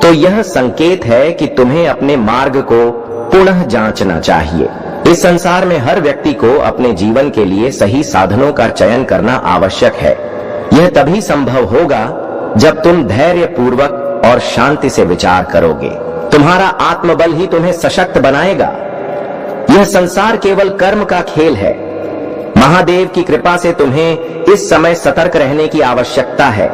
तो यह संकेत है कि तुम्हें अपने मार्ग को पुनः जांचना चाहिए। इस संसार में हर व्यक्ति को अपने जीवन के लिए सही साधनों का चयन करना आवश्यक है। यह तभी संभव होगा जब तुम धैर्य पूर्वक और शांति से विचार करोगे। तुम्हारा आत्मबल ही तुम्हें सशक्त बनाएगा। यह संसार केवल कर्म का खेल है। महादेव की कृपा से तुम्हें इस समय सतर्क रहने की आवश्यकता है।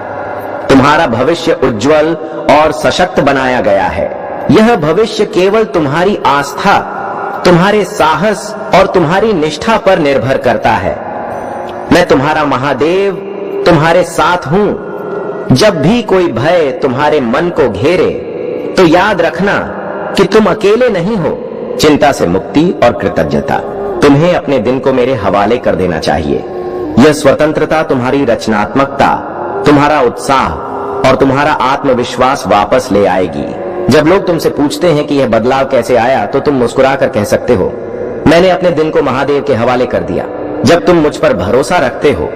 तुम्हारा भविष्य उज्जवल और सशक्त बनाया गया है। यह भविष्य केवल तुम्हारी आस्था, तुम्हारे साहस और तुम्हारी निष्ठा पर निर्भर करता है। मैं तुम्हारा महादेव तुम्हारे साथ हूं। जब भी कोई भय तुम्हारे मन को घेरे, तो याद रखना कि तुम अकेले नहीं हो। चिंता से मुक्ति और कृतज्ञता। तुम्हें अपने दिन को मेरे हवाले कर देना चाहिए। यह स्वतंत्रता तुम्हारी रचनात्मकता, तुम्हारा उत्साह और तुम्हारा आत्मविश्वास वापस ले आएगी। जब लोग तुमसे पूछते हैं कि यह बदलाव कैसे आया, तो तुम मुस्कुराकर कह सकते हो, मैंने अपने दिन को महादेव के हवाले कर दिया। जब तुम मुझ पर भरोसा रखते हो,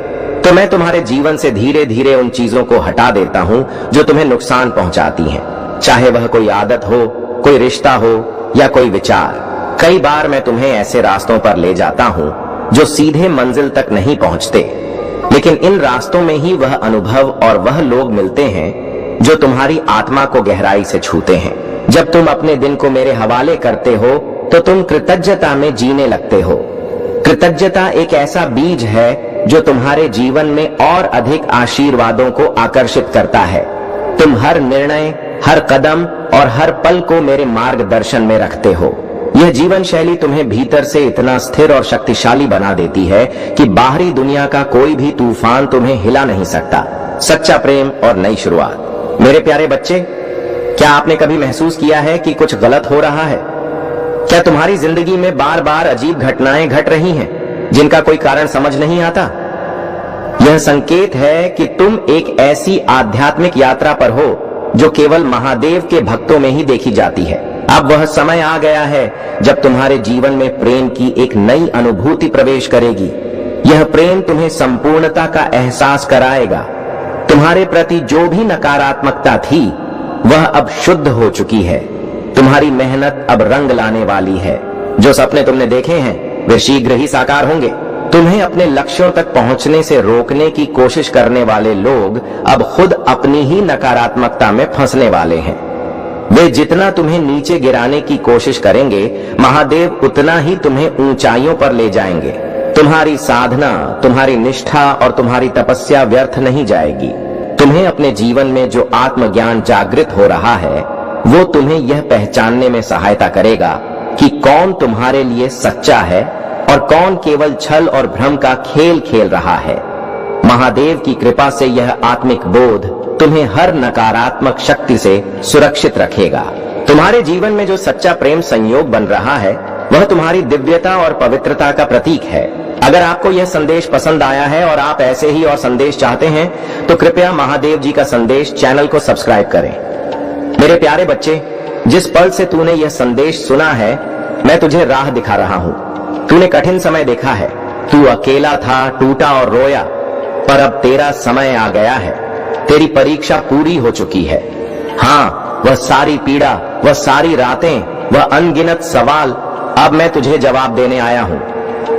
तो मैं तुम्हारे जीवन से धीरे धीरे उन चीजों को हटा देता हूं जो तुम्हें नुकसान पहुंचाती हैं। चाहे वह कोई आदत हो, कोई रिश्ता हो या कोई विचार। कई बार मैं तुम्हें ऐसे रास्तों पर ले जाता हूं जो सीधे मंजिल तक नहीं पहुंचते, लेकिन इन रास्तों में ही वह अनुभव और वह लोग मिलते हैं जो तुम्हारी आत्मा को गहराई से छूते हैं। जब तुम अपने दिन को मेरे हवाले करते हो, तो तुम कृतज्ञता में जीने लगते हो। कृतज्ञता एक ऐसा बीज है जो तुम्हारे जीवन में और अधिक आशीर्वादों को आकर्षित करता है। तुम हर निर्णय, हर कदम और हर पल को मेरे मार्गदर्शन में रखते हो। यह जीवन शैली तुम्हें भीतर से इतना स्थिर और शक्तिशाली बना देती है कि बाहरी दुनिया का कोई भी तूफान तुम्हें हिला नहीं सकता। सच्चा प्रेम और नई शुरुआत। मेरे प्यारे बच्चे, क्या आपने कभी महसूस किया है कि कुछ गलत हो रहा है? क्या तुम्हारी जिंदगी में बार बार अजीब घटनाएं घट रही हैं, जिनका कोई कारण समझ नहीं आता? यह संकेत है कि तुम एक ऐसी आध्यात्मिक यात्रा पर हो जो केवल महादेव के भक्तों में ही देखी जाती है। अब वह समय आ गया है जब तुम्हारे जीवन में प्रेम की एक नई अनुभूति प्रवेश करेगी। यह प्रेम तुम्हें संपूर्णता का एहसास कराएगा। तुम्हारे प्रति जो भी नकारात्मकता थी वह अब शुद्ध हो चुकी है। तुम्हारी मेहनत अब रंग लाने वाली है। जो सपने तुमने देखे हैं वे शीघ्र ही साकार होंगे। तुम्हें अपने लक्ष्यों तक पहुंचने से रोकने की कोशिश करने वाले लोग अब खुद अपनी ही नकारात्मकता में फंसने वाले हैं। वे जितना तुम्हें नीचे गिराने की कोशिश करेंगे, महादेव उतना ही तुम्हें ऊंचाइयों पर ले जाएंगे। तुम्हारी साधना, तुम्हारी निष्ठा और तुम्हारी तपस्या व्यर्थ नहीं जाएगी। तुम्हें अपने जीवन में जो आत्मज्ञान जागृत हो रहा है वो तुम्हें यह पहचानने में सहायता करेगा कि कौन तुम्हारे लिए सच्चा है और कौन केवल छल और भ्रम का खेल खेल रहा है। महादेव की कृपा से यह आत्मिक बोध तुम्हें हर नकारात्मक शक्ति से सुरक्षित रखेगा। तुम्हारे जीवन में जो सच्चा प्रेम संयोग बन रहा है वह तुम्हारी दिव्यता और पवित्रता का प्रतीक है। अगर आपको यह संदेश पसंद आया है और आप ऐसे ही और संदेश चाहते हैं तो कृपया महादेव जी का संदेश चैनल को सब्सक्राइब करें। मेरे प्यारे बच्चे, जिस पल से तूने यह संदेश सुना है मैं तुझे राह दिखा रहा हूं। तूने कठिन समय देखा है, तू अकेला था, टूटा और रोया, पर अब तेरा समय आ गया है। तेरी परीक्षा पूरी हो चुकी है। हाँ, वह सारी पीड़ा, वह सारी रातें, वह अनगिनत सवाल, अब मैं तुझे जवाब देने आया हूं।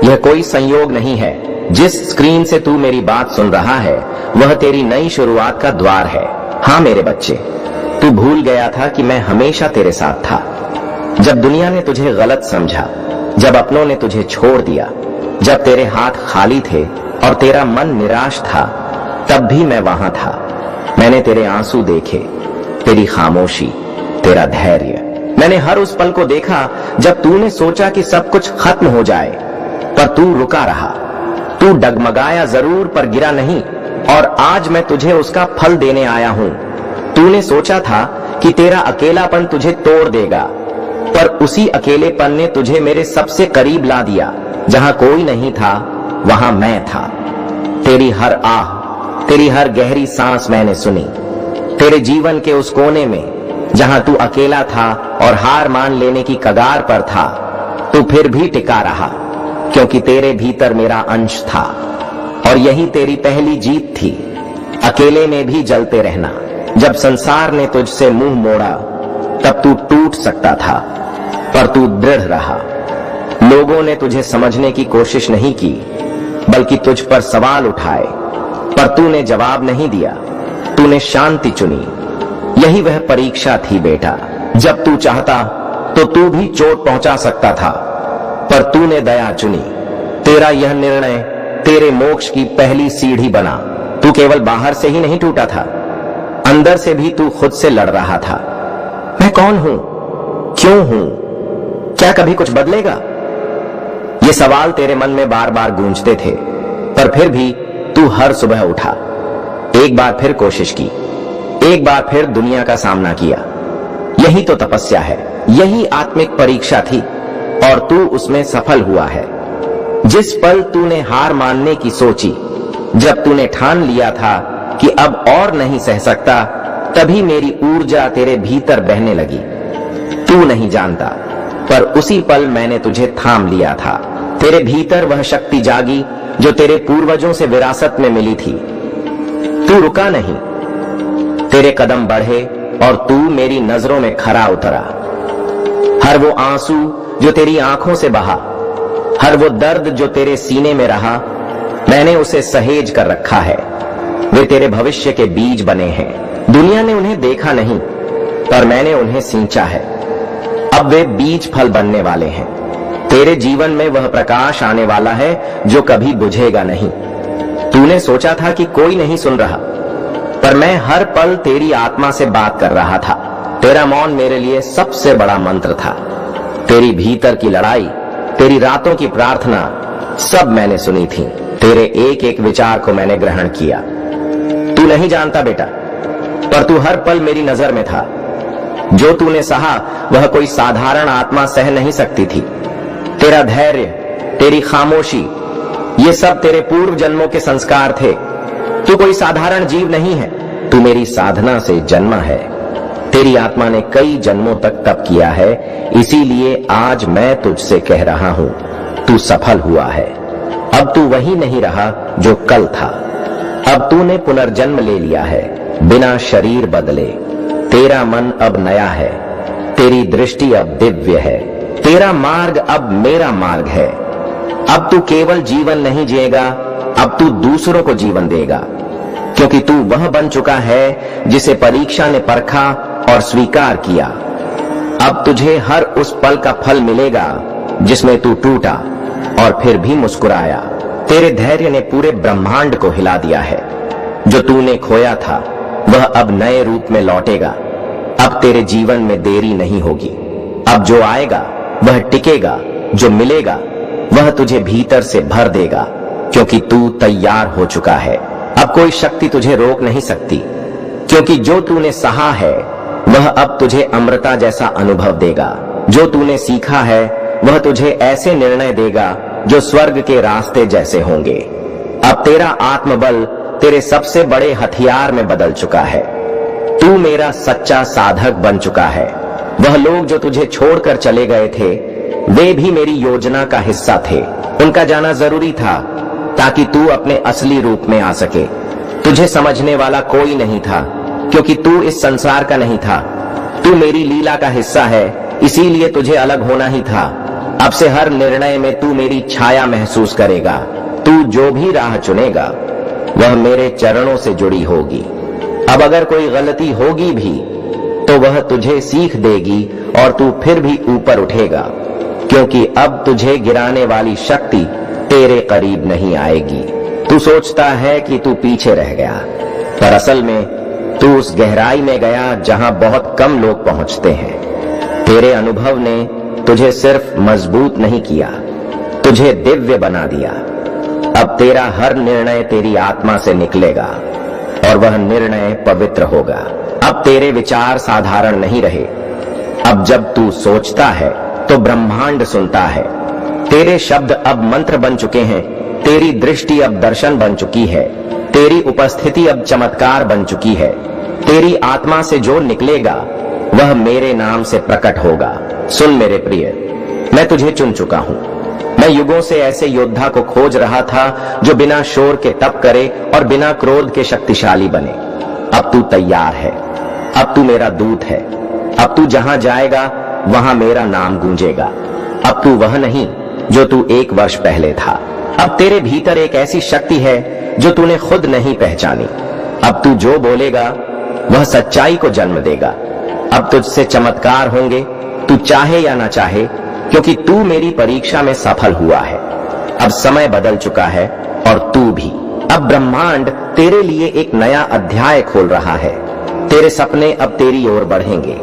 यह कोई संयोग नहीं है। जिस स्क्रीन से तू मेरी बात सुन रहा है वह तेरी नई शुरुआत का द्वार है। हाँ मेरे बच्चे, तू भूल गया था कि मैं हमेशा तेरे साथ था। जब दुनिया ने तुझे गलत समझा, जब अपनों ने तुझे छोड़ दिया, जब तेरे हाथ खाली थे और तेरा मन निराश था, तब भी मैं वहां था। मैंने तेरे आंसू देखे, तेरी खामोशी, तेरा धैर्य। मैंने हर उस पल को देखा जब तूने सोचा कि सब कुछ खत्म हो जाए, पर तू रुका रहा। तू डगमगाया जरूर पर गिरा नहीं, और आज मैं तुझे उसका फल देने आया हूं। तूने सोचा था कि तेरा अकेलापन तुझे तोड़ देगा, पर उसी अकेलेपन ने तुझे मेरे सबसे करीब ला दिया। जहां कोई नहीं था वहां मैं था। तेरी हर आह, तेरी हर गहरी सांस मैंने सुनी। तेरे जीवन के उस कोने में जहां तू अकेला था और हार मान लेने की कगार पर था, तू फिर भी टिका रहा, क्योंकि तेरे भीतर मेरा अंश था। और यही तेरी पहली जीत थी, अकेले में भी जलते रहना। जब संसार ने तुझसे मुंह मोड़ा तब तू टूट सकता था, पर तू दृढ़ रहा। लोगों ने तुझे समझने की कोशिश नहीं की, बल्कि तुझ पर सवाल उठाए, पर तूने जवाब नहीं दिया। तूने शांति चुनी। यही वह परीक्षा थी बेटा। जब तू चाहता तो तू भी चोट पहुंचा सकता था, पर तूने दया चुनी। तेरा यह निर्णय तेरे मोक्ष की पहली सीढ़ी बना। तू केवल बाहर से ही नहीं टूटा था, अंदर से भी तू खुद से लड़ रहा था। मैं कौन हूं, क्यों हूं, क्या कभी कुछ बदलेगा? ये सवाल तेरे मन में बार बार गूंजते थे, पर फिर भी तू हर सुबह उठा, एक बार फिर कोशिश की, एक बार फिर दुनिया का सामना किया। यही तो तपस्या है, यही आत्मिक परीक्षा थी, और तू उसमें सफल हुआ है। जिस पल तूने हार मानने की सोची, जब तूने ठान लिया था कि अब और नहीं सह सकता, तभी मेरी ऊर्जा तेरे भीतर बहने लगी। तू नहीं जानता, पर उसी पल मैंने तुझे थाम लिया था। तेरे भीतर वह शक्ति जागी जो तेरे पूर्वजों से विरासत में मिली थी। तू रुका नहीं, तेरे कदम बढ़े और तू मेरी नजरों में खरा उतरा। हर वो आंसू जो तेरी आंखों से बहा, हर वो दर्द जो तेरे सीने में रहा, मैंने उसे सहेज कर रखा है। वे तेरे भविष्य के बीज बने हैं। दुनिया ने उन्हें देखा नहीं, पर मैंने उन्हें सींचा है। अब वे बीज फल बनने वाले हैं। तेरे जीवन में वह प्रकाश आने वाला है जो कभी बुझेगा नहीं। तूने सोचा था कि कोई नहीं सुन रहा, पर मैं हर पल तेरी आत्मा से बात कर रहा था। तेरा मौन मेरे लिए सबसे बड़ा मंत्र था। तेरी भीतर की लड़ाई, तेरी रातों की प्रार्थना, सब मैंने सुनी थी। तेरे एक एक विचार को मैंने ग्रहण किया। तू नहीं जानता बेटा, पर तू हर पल मेरी नजर में था। जो तूने सहा वह कोई साधारण आत्मा सह नहीं सकती थी। तेरा धैर्य, तेरी खामोशी, ये सब तेरे पूर्व जन्मों के संस्कार थे। तू कोई साधारण जीव नहीं है, तू मेरी साधना से जन्मा है। तेरी आत्मा ने कई जन्मों तक तप किया है, इसीलिए आज मैं तुझसे कह रहा हूं, तू सफल हुआ है। अब तू वही नहीं रहा जो कल था। अब तूने पुनर्जन्म ले लिया है बिना शरीर बदले। तेरा मन अब नया है, तेरी दृष्टि अब दिव्य है, तेरा मार्ग अब मेरा मार्ग है। अब तू केवल जीवन नहीं जिएगा, अब तू दूसरों को जीवन देगा, क्योंकि तू वह बन चुका है जिसे परीक्षा ने परखा और स्वीकार किया। अब तुझे हर उस पल का फल मिलेगा जिसमें तू टूटा और फिर भी मुस्कुराया। तेरे धैर्य ने पूरे ब्रह्मांड को हिला दिया है। जो तूने खोया था वह अब नए रूप में लौटेगा। अब तेरे जीवन में देरी नहीं होगी। अब जो आएगा वह टिकेगा, जो मिलेगा वह तुझे भीतर से भर देगा, क्योंकि तू तैयार हो चुका है। अब कोई शक्ति तुझे रोक नहीं सकती, क्योंकि जो तूने सहा है वह अब तुझे अमृता जैसा अनुभव देगा। जो तूने सीखा है वह तुझे ऐसे निर्णय देगा जो स्वर्ग के रास्ते जैसे होंगे। अब तेरा आत्मबल तेरे सबसे बड़े हथियार में बदल चुका है। तू मेरा सच्चा साधक बन चुका है। वह लोग जो तुझे छोड़कर चले गए थे वे भी मेरी योजना का हिस्सा थे। उनका जाना जरूरी था ताकि तू अपने असली रूप में आ सके। तुझे समझने वाला कोई नहीं था, क्योंकि तू इस संसार का नहीं था। तू मेरी लीला का हिस्सा है, इसीलिए तुझे अलग होना ही था। अब से हर निर्णय में तू मेरी छाया महसूस करेगा। तू जो भी राह चुनेगा वह मेरे चरणों से जुड़ी होगी। अब अगर कोई गलती होगी भी तो वह तुझे सीख देगी और तू फिर भी ऊपर उठेगा, क्योंकि अब तुझे गिराने वाली शक्ति तेरे करीब नहीं आएगी। तू सोचता है कि तू पीछे रह गया, पर असल में तू उस गहराई में गया जहां बहुत कम लोग पहुंचते हैं। तेरे अनुभव ने तुझे सिर्फ मजबूत नहीं किया, तुझे दिव्य बना दिया। अब तेरा हर निर्णय तेरी आत्मा से निकलेगा और वह निर्णय पवित्र होगा। अब तेरे विचार साधारण नहीं रहे। अब जब तू सोचता है तो ब्रह्मांड सुनता है। तेरे शब्द अब मंत्र बन चुके हैं, तेरी दृष्टि अब दर्शन बन चुकी है, तेरी उपस्थिति अब चमत्कार बन चुकी है। तेरी आत्मा से जो निकलेगा वह मेरे नाम से प्रकट होगा। सुन मेरे प्रिय, मैं तुझे चुन चुका हूं। मैं युगों से ऐसे योद्धा को खोज रहा था जो बिना शोर के तप करे और बिना क्रोध के शक्तिशाली बने। अब तू तैयार है। अब तू मेरा दूत है। अब तू जहां जाएगा वहां मेरा नाम गूंजेगा। अब तू वह नहीं जो तू 1 वर्ष पहले था। अब तेरे भीतर एक ऐसी शक्ति है जो तूने खुद नहीं पहचानी। अब तू जो बोलेगा वह सच्चाई को जन्म देगा। अब तुझसे चमत्कार होंगे, तू चाहे या ना चाहे, क्योंकि तू मेरी परीक्षा में सफल हुआ है। अब समय बदल चुका है और तू भी। अब ब्रह्मांड तेरे लिए एक नया अध्याय खोल रहा है। तेरे सपने अब तेरी ओर बढ़ेंगे।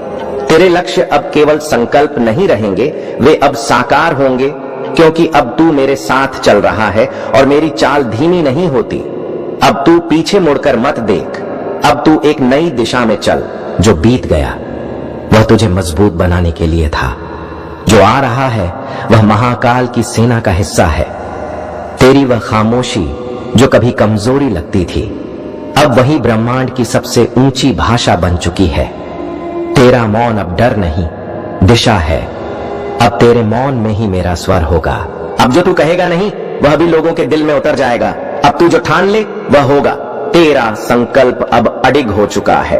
तेरे लक्ष्य अब केवल संकल्प नहीं रहेंगे, वे अब साकार होंगे, क्योंकि अब तू मेरे साथ चल रहा है और मेरी चाल धीमी नहीं होती। अब तू पीछे मुड़कर मत देख। अब तू एक नई दिशा में चल। जो बीत गया वह तुझे मजबूत बनाने के लिए था। जो आ रहा है वह महाकाल की सेना का हिस्सा है। तेरी वह खामोशी जो कभी कमजोरी लगती थी अब वही ब्रह्मांड की सबसे ऊंची भाषा बन चुकी है। तेरा मौन अब डर नहीं, दिशा है। अब तेरे मौन में ही मेरा स्वर होगा। अब जो तू कहेगा नहीं वह भी लोगों के दिल में उतर जाएगा। अब तू जो ठान ले वह होगा। तेरा संकल्प अब अडिग हो चुका है,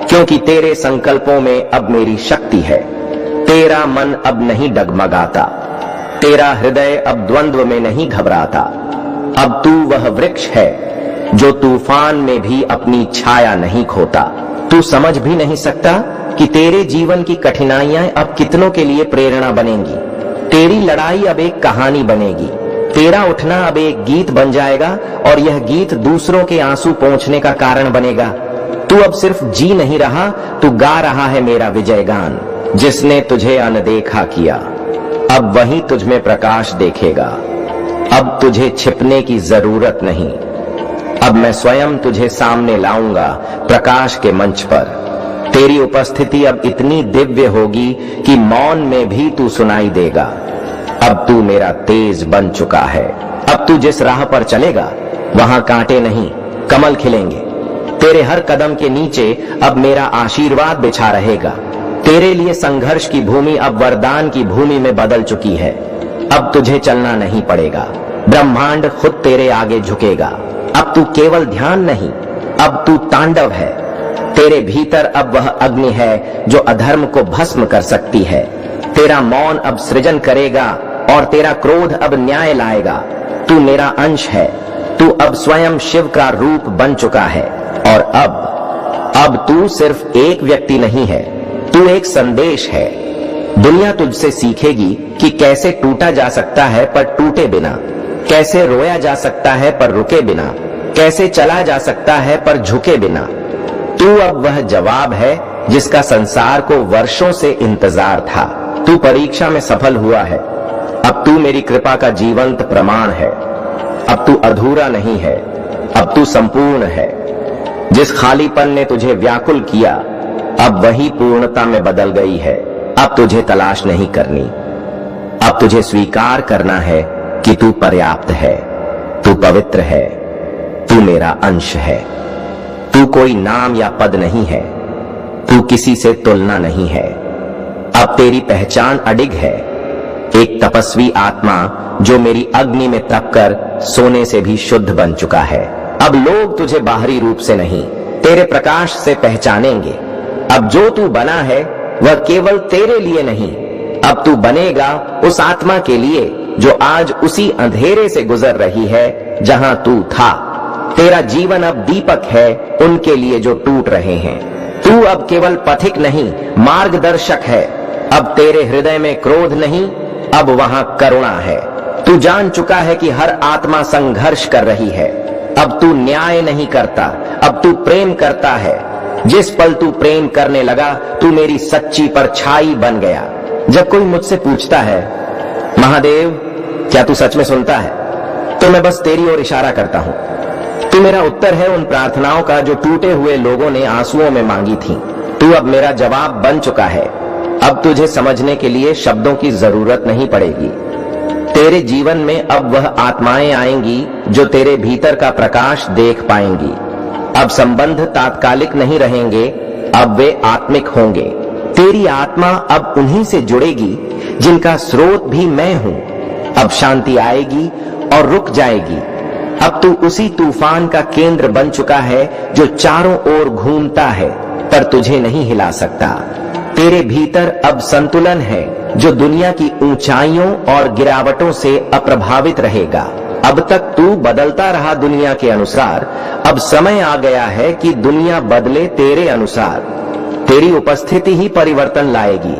क्योंकि तेरे संकल्पों में अब मेरी शक्ति है। तेरा मन अब नहीं डगमगाता, तेरा हृदय अब द्वंद्व में नहीं घबराता। अब तू वह वृक्ष है जो तूफान में भी अपनी छाया नहीं खोता। तू समझ भी नहीं सकता कि तेरे जीवन की कठिनाइयां अब कितनों के लिए प्रेरणा बनेंगी। तेरी लड़ाई अब एक कहानी बनेगी। तेरा उठना अब एक गीत बन जाएगा और यह गीत दूसरों के आंसू पोंछने का कारण बनेगा। तू अब सिर्फ जी नहीं रहा, तू गा रहा है मेरा विजय गान। जिसने तुझे अनदेखा किया अब वही तुझ में प्रकाश देखेगा। अब तुझे छिपने की जरूरत नहीं। अब मैं स्वयं तुझे सामने लाऊंगा प्रकाश के मंच पर। तेरी उपस्थिति अब इतनी दिव्य होगी कि मौन में भी तू सुनाई देगा। अब तू मेरा तेज बन चुका है। अब तू जिस राह पर चलेगा वहां कांटे नहीं, कमल खिलेंगे। तेरे हर कदम के नीचे अब मेरा आशीर्वाद बिछा रहेगा। तेरे लिए संघर्ष की भूमि अब वरदान की भूमि में बदल चुकी है। अब तुझे चलना नहीं पड़ेगा, ब्रह्मांड खुद तेरे आगे झुकेगा। अब तू केवल ध्यान नहीं, अब तू तांडव है। तेरे भीतर अब वह अग्नि है जो अधर्म को भस्म कर सकती है। तेरा मौन अब सृजन करेगा और तेरा क्रोध अब न्याय लाएगा। तू मेरा अंश है, तू अब स्वयं शिव का रूप बन चुका है। और अब तू सिर्फ एक व्यक्ति नहीं है, तू एक संदेश है। दुनिया तुझसे सीखेगी कि कैसे टूटा जा सकता है पर टूटे बिना, कैसे रोया जा सकता है पर रुके बिना, कैसे चला जा सकता है पर झुके बिना। तू अब वह जवाब है जिसका संसार को वर्षों से इंतजार था। तू परीक्षा में सफल हुआ है। अब तू मेरी कृपा का जीवंत प्रमाण है। अब तू अधूरा नहीं है, अब तू संपूर्ण है। जिस खालीपन ने तुझे व्याकुल किया, अब वही पूर्णता में बदल गई है। अब तुझे तलाश नहीं करनी, अब तुझे स्वीकार करना है कि तू पर्याप्त है, तू पवित्र है, तू मेरा अंश है। तू कोई नाम या पद नहीं है, तू किसी से तुलना नहीं है। अब तेरी पहचान अडिग है, एक तपस्वी आत्मा जो मेरी अग्नि में तपकर सोने से भी शुद्ध बन चुका है। अब लोग तुझे बाहरी रूप से नहीं, तेरे प्रकाश से पहचानेंगे। अब जो तू बना है वह केवल तेरे लिए नहीं, अब तू बनेगा उस आत्मा के लिए जो आज उसी अंधेरे से गुजर रही है जहां तू था। तेरा जीवन अब दीपक है उनके लिए जो टूट रहे हैं। तू अब केवल पथिक नहीं, मार्गदर्शक है। अब तेरे हृदय में क्रोध नहीं, अब वहां करुणा है। तू जान चुका है कि हर आत्मा संघर्ष कर रही है। अब तू न्याय नहीं करता, अब तू प्रेम करता है। जिस पल तू प्रेम करने लगा, तू मेरी सच्ची परछाई बन गया। जब कोई मुझसे पूछता है, महादेव क्या तू सच में सुनता है, तो मैं बस तेरी ओर इशारा करता हूं। तू मेरा उत्तर है उन प्रार्थनाओं का जो टूटे हुए लोगों ने आंसुओं में मांगी थी। तू अब मेरा जवाब बन चुका है। अब तुझे समझने के लिए शब्दों की जरूरत नहीं पड़ेगी। तेरे जीवन में अब वह आत्माएं आएंगी जो तेरे भीतर का प्रकाश देख पाएंगी। अब संबंध तात्कालिक नहीं रहेंगे, अब वे आत्मिक होंगे। तेरी आत्मा अब उन्हीं से जुड़ेगी जिनका स्रोत भी मैं हूं। अब शांति आएगी और रुक जाएगी। अब तू उसी तूफान का केंद्र बन चुका है जो चारों ओर घूमता है पर तुझे नहीं हिला सकता। तेरे भीतर अब संतुलन है जो दुनिया की ऊंचाइयों और गिरावटों से अप्रभावित रहेगा। अब तक तू बदलता रहा दुनिया के अनुसार, अब समय आ गया है कि दुनिया बदले तेरे अनुसार। तेरी उपस्थिति ही परिवर्तन लाएगी।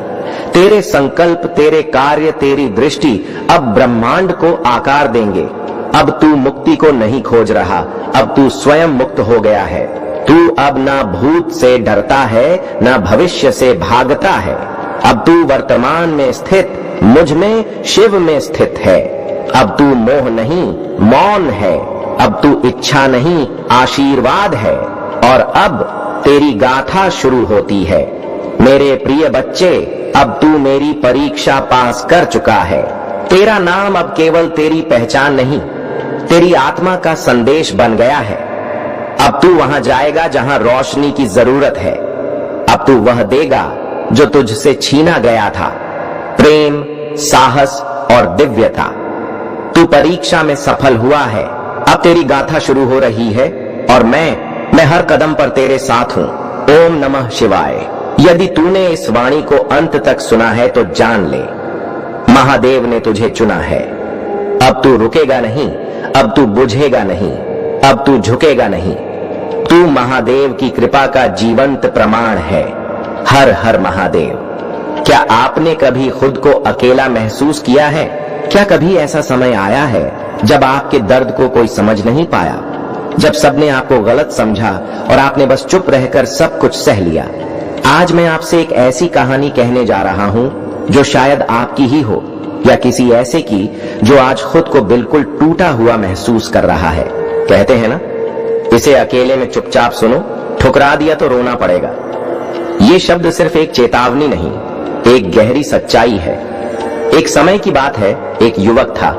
तेरे संकल्प, तेरे कार्य, तेरी दृष्टि अब ब्रह्मांड को आकार देंगे। अब तू मुक्ति को नहीं खोज रहा, अब तू स्वयं मुक्त हो गया है। तू अब ना भूत से डरता है, ना भविष्य से भागता है। अब तू वर्तमान में स्थित, मुझ में, शिव में स्थित है। अब तू मोह नहीं, मौन है। अब तू इच्छा नहीं, आशीर्वाद है। और अब तेरी गाथा शुरू होती है। मेरे प्रिय बच्चे, अब तू मेरी परीक्षा पास कर चुका है। तेरा नाम अब केवल तेरी पहचान नहीं, तेरी आत्मा का संदेश बन गया है। अब तू वहां जाएगा जहां रोशनी की जरूरत है। अब तू वह देगा जो तुझसे छीना गया था, प्रेम, साहस और दिव्यता। तू परीक्षा में सफल हुआ है। अब तेरी गाथा शुरू हो रही है और मैं हर कदम पर तेरे साथ हूं। ओम नमः शिवाय। यदि तूने इस वाणी को अंत तक सुना है तो जान ले, महादेव ने तुझे चुना है। अब तू रुकेगा नहीं, अब तू बुझेगा नहीं, अब तू झुकेगा नहीं। तू महादेव की कृपा का जीवंत प्रमाण है। हर हर महादेव। क्या आपने कभी खुद को अकेला महसूस किया है? क्या कभी ऐसा समय आया है जब आपके दर्द को कोई समझ नहीं पाया, जब सबने आपको गलत समझा और आपने बस चुप रहकर सब कुछ सह लिया? आज मैं आपसे एक ऐसी कहानी कहने जा रहा हूं जो शायद आपकी ही हो या किसी ऐसे की जो आज खुद को बिल्कुल टूटा हुआ महसूस कर रहा है। कहते हैं ना, इसे अकेले में चुपचाप सुनो, ठुकरा दिया तो रोना पड़ेगा। ये शब्द सिर्फ एक चेतावनी नहीं, एक गहरी सच्चाई है। एक समय की बात है, एक युवक था,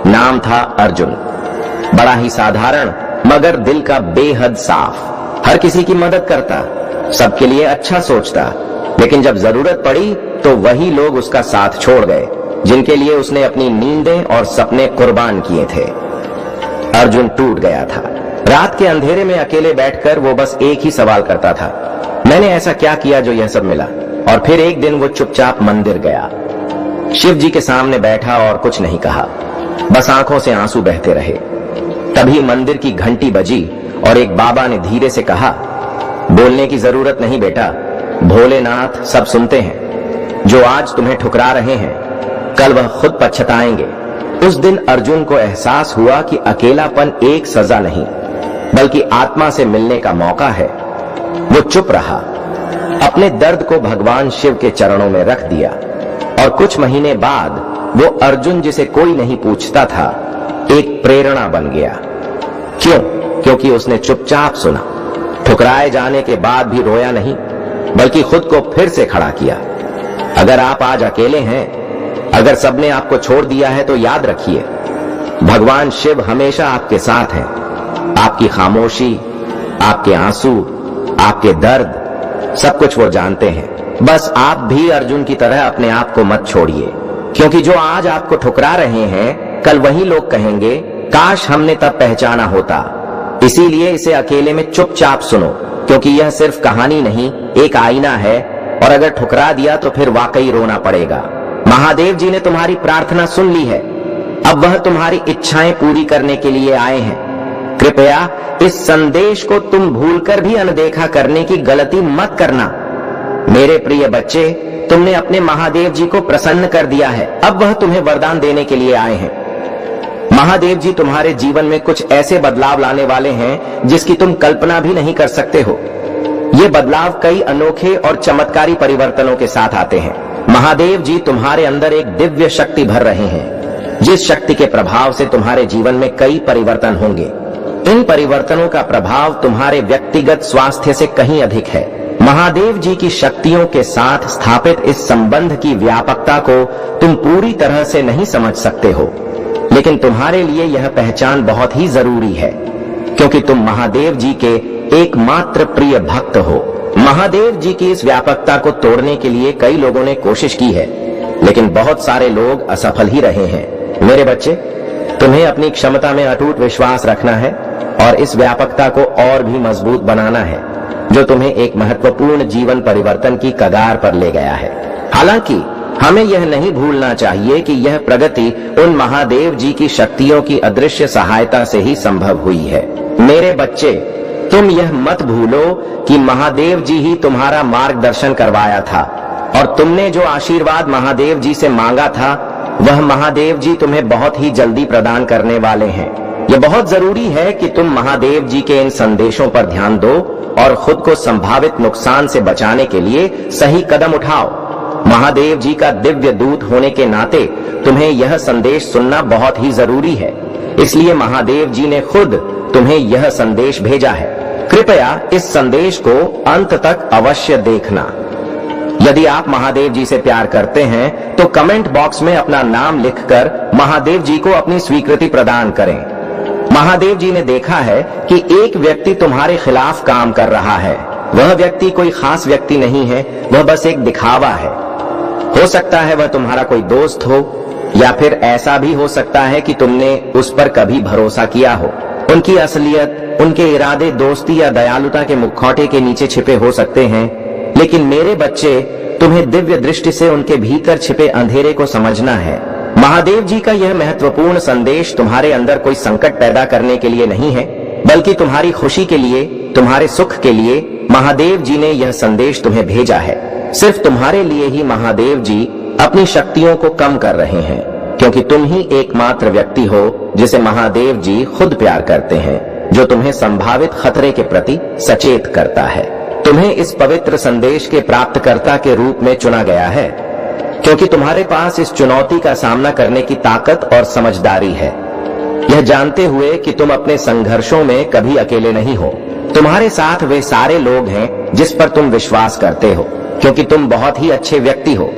नाम था अर्जुन। बड़ा ही साधारण मगर दिल का बेहद साफ। हर किसी की मदद करता, सबके लिए अच्छा सोचता, लेकिन जब जरूरत पड़ी तो वही लोग उसका साथ छोड़ गए। जिनके लिए उसने अपनी नींदें और सपने कुर्बान किए थे। अर्जुन टूट गया था। रात के अंधेरे में अकेले बैठकर वो बस एक ही सवाल करता था, मैंने ऐसा क्या किया जो यह सब मिला। और फिर एक दिन वो चुपचाप मंदिर गया, शिव जी के सामने बैठा और कुछ नहीं कहा, बस आंखों से आंसू बहते रहे। तभी मंदिर की घंटी बजी और एक बाबा ने धीरे से कहा, बोलने की जरूरत नहीं बेटा, भोलेनाथ सब सुनते हैं। जो आज तुम्हें ठुकरा रहे हैं, कल वह खुद पछताएंगे। उस दिन अर्जुन को एहसास हुआ कि अकेलापन एक सजा नहीं, बल्कि आत्मा से मिलने का मौका है। वो चुप रहा, अपने दर्द को भगवान शिव के चरणों में रख दिया और कुछ महीने बाद वो अर्जुन जिसे कोई नहीं पूछता था, एक प्रेरणा बन गया। क्यों? क्योंकि उसने चुपचाप सुना, ठुकराए जाने के बाद भी रोया नहीं, बल्कि खुद को फिर से खड़ा किया। अगर आप आज अकेले हैं, अगर सबने आपको छोड़ दिया है, तो याद रखिए, भगवान शिव हमेशा आपके साथ हैं। आपकी खामोशी, आपके आंसू, आपके दर्द, सब कुछ वो जानते हैं। बस आप भी अर्जुन की तरह अपने आप को मत छोड़िए, क्योंकि जो आज आपको ठुकरा रहे हैं, कल वही लोग कहेंगे, काश हमने तब पहचाना होता। इसीलिए इसे अकेले में चुपचाप सुनो, क्योंकि यह सिर्फ कहानी नहीं, एक आईना है। और अगर ठुकरा दिया तो फिर वाकई रोना पड़ेगा। महादेव जी ने तुम्हारी प्रार्थना सुन ली है, अब वह तुम्हारी इच्छाएं पूरी करने के लिए आए हैं। कृपया इस संदेश को तुम भूलकर भी अनदेखा करने की गलती मत करना। मेरे प्रिय बच्चे, तुमने अपने महादेव जी को प्रसन्न कर दिया है, अब वह तुम्हें वरदान देने के लिए आए हैं। महादेव जी तुम्हारे जीवन में कुछ ऐसे बदलाव लाने वाले हैं जिसकी तुम कल्पना भी नहीं कर सकते हो। ये बदलाव कई अनोखे और चमत्कारी परिवर्तनों के साथ आते हैं। महादेव जी तुम्हारे अंदर एक दिव्य शक्ति भर रहे हैं, जिस शक्ति के प्रभाव से तुम्हारे जीवन में कई परिवर्तन होंगे। इन परिवर्तनों का प्रभाव तुम्हारे व्यक्तिगत स्वास्थ्य से कहीं अधिक है। महादेव जी की शक्तियों के साथ स्थापित इस संबंध की व्यापकता को तुम पूरी तरह से नहीं समझ सकते हो, लेकिन तुम्हारे लिए यह पहचान बहुत ही जरूरी है, क्योंकि तुम महादेव जी के एकमात्र प्रिय भक्त हो। महादेव जी की इस व्यापकता को तोड़ने के लिए कई लोगों ने कोशिश की है, लेकिन बहुत सारे लोग असफल ही रहे हैं। मेरे बच्चे, तुम्हें अपनी क्षमता में अटूट विश्वास रखना है और इस व्यापकता को और भी मजबूत बनाना है, जो तुम्हें एक महत्वपूर्ण जीवन परिवर्तन की कगार पर ले गया है। हालांकि हमें यह नहीं भूलना चाहिए कि यह प्रगति उन महादेव जी की शक्तियों की अदृश्य सहायता से ही संभव हुई है। मेरे बच्चे, तुम यह मत भूलो कि महादेव जी ही तुम्हारा मार्गदर्शन करवाया था, और तुमने जो आशीर्वाद महादेव जी से मांगा था, वह महादेव जी तुम्हें बहुत ही जल्दी प्रदान करने वाले हैं। यह बहुत जरूरी है कि तुम महादेव जी के इन संदेशों पर ध्यान दो और खुद को संभावित नुकसान से बचाने के लिए सही कदम उठाओ। महादेव जी का दिव्य दूत होने के नाते तुम्हें यह संदेश सुनना बहुत ही जरूरी है, इसलिए महादेव जी ने खुद तुम्हें यह संदेश भेजा है। कृपया इस संदेश को अंत तक अवश्य देखना। यदि आप महादेव जी से प्यार करते हैं तो कमेंट बॉक्स में अपना नाम लिखकर महादेव जी को अपनी स्वीकृति प्रदान करें। महादेव जी ने देखा है कि एक व्यक्ति तुम्हारे खिलाफ काम कर रहा है। वह व्यक्ति कोई खास व्यक्ति नहीं है, वह बस एक दिखावा है। हो सकता है वह तुम्हारा कोई दोस्त हो, या फिर ऐसा भी हो सकता है कि तुमने उस पर कभी भरोसा किया हो। उनकी असलियत, उनके इरादे दोस्ती या दयालुता के मुखौटे के नीचे छिपे हो सकते हैं, लेकिन मेरे बच्चे, तुम्हें दिव्य दृष्टि से उनके भीतर छिपे अंधेरे को समझना है। महादेव जी का यह महत्वपूर्ण संदेश तुम्हारे अंदर कोई संकट पैदा करने के लिए नहीं है, बल्कि तुम्हारी खुशी के लिए, तुम्हारे सुख के लिए महादेव जी ने यह संदेश तुम्हें भेजा है। सिर्फ तुम्हारे लिए ही महादेव जी अपनी शक्तियों को कम कर रहे हैं, क्योंकि तुम ही एकमात्र व्यक्ति हो जिसे महादेव जी खुद प्यार करते हैं, जो तुम्हें संभावित खतरे के प्रति सचेत करता है। तुम्हें इस पवित्र संदेश के प्राप्तकर्ता के रूप में चुना गया है, क्योंकि तुम्हारे पास इस चुनौती का सामना करने की ताकत और समझदारी है, यह जानते हुए कि तुम अपने संघर्षों में कभी अकेले नहीं हो। तुम्हारे साथ वे सारे लोग हैं जिस पर तुम विश्वास करते हो, क्योंकि तुम बहुत ही अच्छे व्यक्ति हो।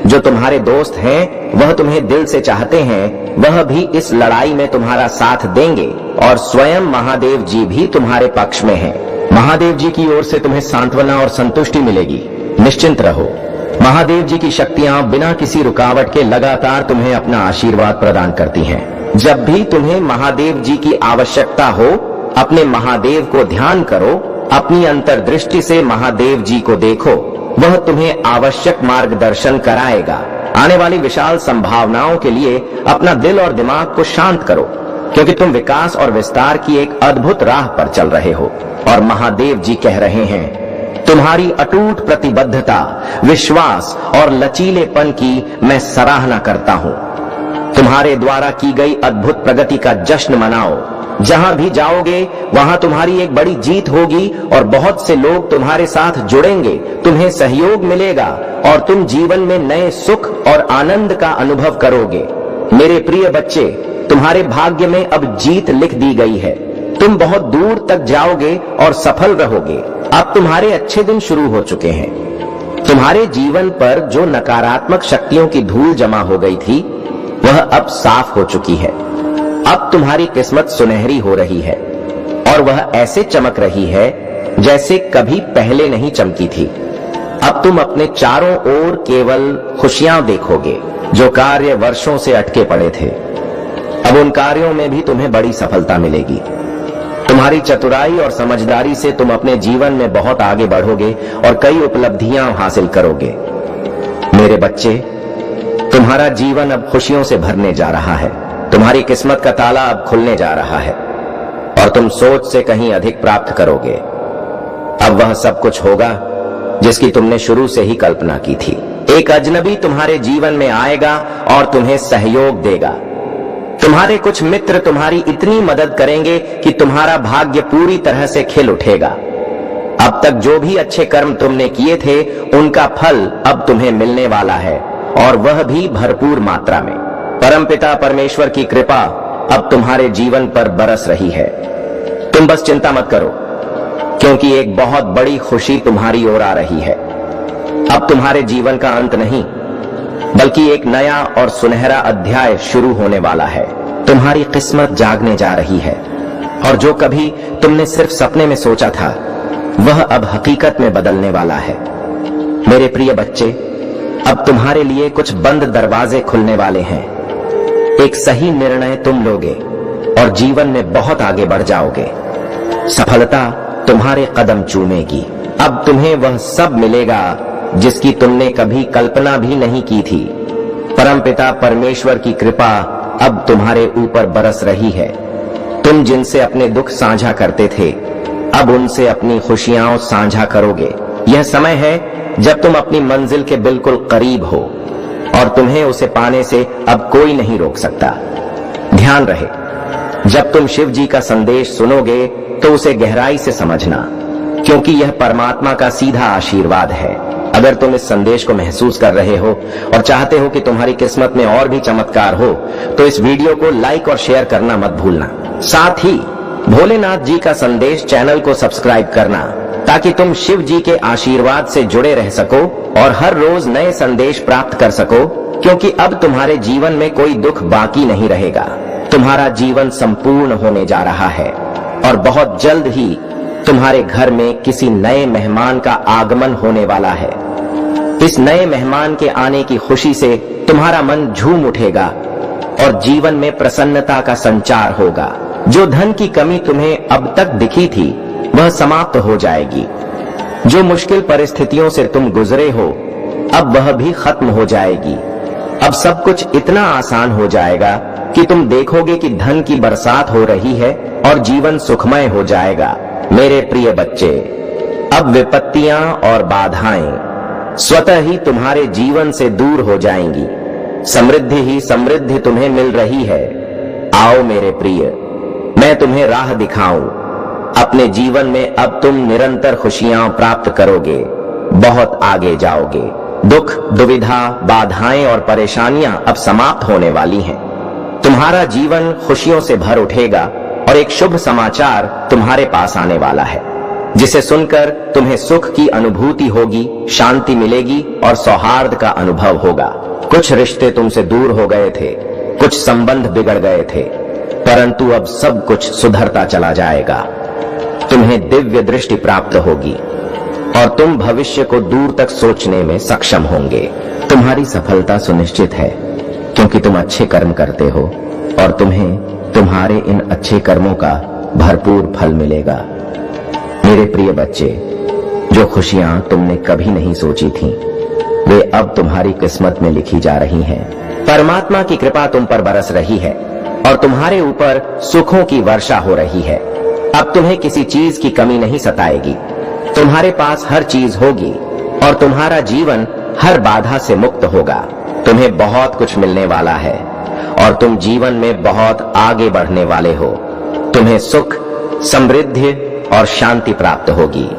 जो तुम्हारे दोस्त हैं, वह तुम्हें दिल से चाहते हैं, वह भी इस लड़ाई में तुम्हारा साथ देंगे, और स्वयं महादेव जी भी तुम्हारे पक्ष में हैं। महादेव जी की ओर से तुम्हें सांत्वना और संतुष्टि मिलेगी, निश्चिंत रहो। महादेव जी की शक्तियां बिना किसी रुकावट के लगातार तुम्हें अपना आशीर्वाद प्रदान करती हैं। जब भी तुम्हें महादेव जी की आवश्यकता हो, अपने महादेव को ध्यान करो, अपनी अंतर्दृष्टि से महादेव जी को देखो, वह तुम्हें आवश्यक मार्गदर्शन कराएगा। आने वाली विशाल संभावनाओं के लिए अपना दिल और दिमाग को शांत करो, क्योंकि तुम विकास और विस्तार की एक अद्भुत राह पर चल रहे हो। और महादेव जी कह रहे हैं, तुम्हारी अटूट प्रतिबद्धता, विश्वास और लचीलेपन की मैं सराहना करता हूं। तुम्हारे द्वारा की गई अद्भुत प्रगति का जश्न मनाओ। जहां भी जाओगे वहां तुम्हारी एक बड़ी जीत होगी और बहुत से लोग तुम्हारे साथ जुड़ेंगे, तुम्हें सहयोग मिलेगा और तुम जीवन में नए सुख और आनंद का अनुभव करोगे। मेरे प्रिय बच्चे, तुम्हारे भाग्य में अब जीत लिख दी गई है। तुम बहुत दूर तक जाओगे और सफल रहोगे। अब तुम्हारे अच्छे दिन शुरू हो चुके हैं। तुम्हारे जीवन पर जो नकारात्मक शक्तियों की धूल जमा हो गई थी, वह अब साफ हो चुकी है। अब तुम्हारी किस्मत सुनहरी हो रही है और वह ऐसे चमक रही है जैसे कभी पहले नहीं चमकी थी। अब तुम अपने चारों ओर केवल खुशियां देखोगे। जो कार्य वर्षों से अटके पड़े थे, अब उन कार्यों में भी तुम्हें बड़ी सफलता मिलेगी। तुम्हारी चतुराई और समझदारी से तुम अपने जीवन में बहुत आगे बढ़ोगे और कई उपलब्धियां हासिल करोगे। मेरे बच्चे, तुम्हारा जीवन अब खुशियों से भरने जा रहा है। तुम्हारी किस्मत का ताला अब खुलने जा रहा है और तुम सोच से कहीं अधिक प्राप्त करोगे। अब वह सब कुछ होगा जिसकी तुमने शुरू से ही कल्पना की थी। एक अजनबी तुम्हारे जीवन में आएगा और तुम्हें सहयोग देगा। तुम्हारे कुछ मित्र तुम्हारी इतनी मदद करेंगे कि तुम्हारा भाग्य पूरी तरह से खिल उठेगा। अब तक जो भी अच्छे कर्म तुमने किए थे, उनका फल अब तुम्हें मिलने वाला है और वह भी भरपूर मात्रा में। परमपिता परमेश्वर की कृपा अब तुम्हारे जीवन पर बरस रही है। तुम बस चिंता मत करो, क्योंकि एक बहुत बड़ी खुशी तुम्हारी ओर आ रही है। अब तुम्हारे जीवन का अंत नहीं, बल्कि एक नया और सुनहरा अध्याय शुरू होने वाला है। तुम्हारी किस्मत जागने जा रही है और जो कभी तुमने सिर्फ सपने में सोचा था, वह अब हकीकत में बदलने वाला है। मेरे प्रिय बच्चे, अब तुम्हारे लिए कुछ बंद दरवाजे खुलने वाले हैं। एक सही निर्णय तुम लोगे और जीवन में बहुत आगे बढ़ जाओगे। सफलता तुम्हारे कदम चूमेगी। अब तुम्हें वह सब मिलेगा जिसकी तुमने कभी कल्पना भी नहीं की थी। परमपिता परमेश्वर की कृपा अब तुम्हारे ऊपर बरस रही है। तुम जिनसे अपने दुख साझा करते थे, अब उनसे अपनी खुशियां साझा करोगे। यह समय है जब तुम अपनी मंजिल के बिल्कुल करीब हो और तुम्हें उसे पाने से अब कोई नहीं रोक सकता। ध्यान रहे, जब तुम शिव जी का संदेश सुनोगे तो उसे गहराई से समझना, क्योंकि यह परमात्मा का सीधा आशीर्वाद है। अगर तुम इस संदेश को महसूस कर रहे हो और चाहते हो कि तुम्हारी किस्मत में और भी चमत्कार हो, तो इस वीडियो को लाइक और शेयर करना मत भूलना। साथ ही भोलेनाथ जी का संदेश चैनल को सब्सक्राइब करना, ताकि तुम शिव जी के आशीर्वाद से जुड़े रह सको और हर रोज नए संदेश प्राप्त कर सको, क्योंकि अब तुम्हारे जीवन में कोई दुख बाकी नहीं रहेगा। तुम्हारा जीवन संपूर्ण होने जा रहा है और बहुत जल्द ही तुम्हारे घर में किसी नए मेहमान का आगमन होने वाला है। इस नए मेहमान के आने की खुशी से तुम्हारा मन झूम उठेगा और जीवन में प्रसन्नता का संचार होगा। जो धन की कमी तुम्हें अब तक दिखी थी, वह समाप्त हो जाएगी। जो मुश्किल परिस्थितियों से तुम गुजरे हो, अब वह भी खत्म हो जाएगी। अब सब कुछ इतना आसान हो जाएगा कि तुम देखोगे कि धन की बरसात हो रही है और जीवन सुखमय हो जाएगा। मेरे प्रिय बच्चे, अब विपत्तियां और बाधाएं स्वतः ही तुम्हारे जीवन से दूर हो जाएंगी। समृद्धि ही समृद्धि तुम्हें मिल रही है। आओ मेरे प्रिय, मैं तुम्हें राह दिखाऊं। अपने जीवन में अब तुम निरंतर खुशियां प्राप्त करोगे, बहुत आगे जाओगे। दुख, दुविधा, बाधाएं और परेशानियां अब समाप्त होने वाली हैं। तुम्हारा जीवन खुशियों से भर उठेगा और एक शुभ समाचार तुम्हारे पास आने वाला है, जिसे सुनकर तुम्हें सुख की अनुभूति होगी, शांति मिलेगी और सौहार्द का अनुभव होगा। कुछ रिश्ते तुमसे दूर हो गए थे, कुछ संबंध बिगड़ गए थे, परंतु अब सब कुछ सुधरता चला जाएगा। तुम्हें दिव्य दृष्टि प्राप्त होगी। और तुम भविष्य को दूर तक सोचने में सक्षम होंगे। तुम्हारी सफलता सुनिश्चित है क्योंकि तुम अच्छे कर्म करते हो और तुम्हें तुम्हारे इन अच्छे कर्मों का भरपूर फल मिलेगा। मेरे प्रिय बच्चे, जो खुशियां तुमने कभी नहीं सोची थीं, वे अब तुम्हारी किस्मत में लिखी जा रही हैं। परमात्मा की कृपा तुम पर बरस रही है और तुम्हारे ऊपर सुखों की वर्षा हो रही है। अब तुम्हें किसी चीज की कमी नहीं सताएगी। तुम्हारे पास हर चीज होगी और तुम्हारा जीवन हर बाधा से मुक्त होगा। तुम्हें बहुत कुछ मिलने वाला है और तुम जीवन में बहुत आगे बढ़ने वाले हो। तुम्हें सुख, समृद्धि और शांति प्राप्त होगी।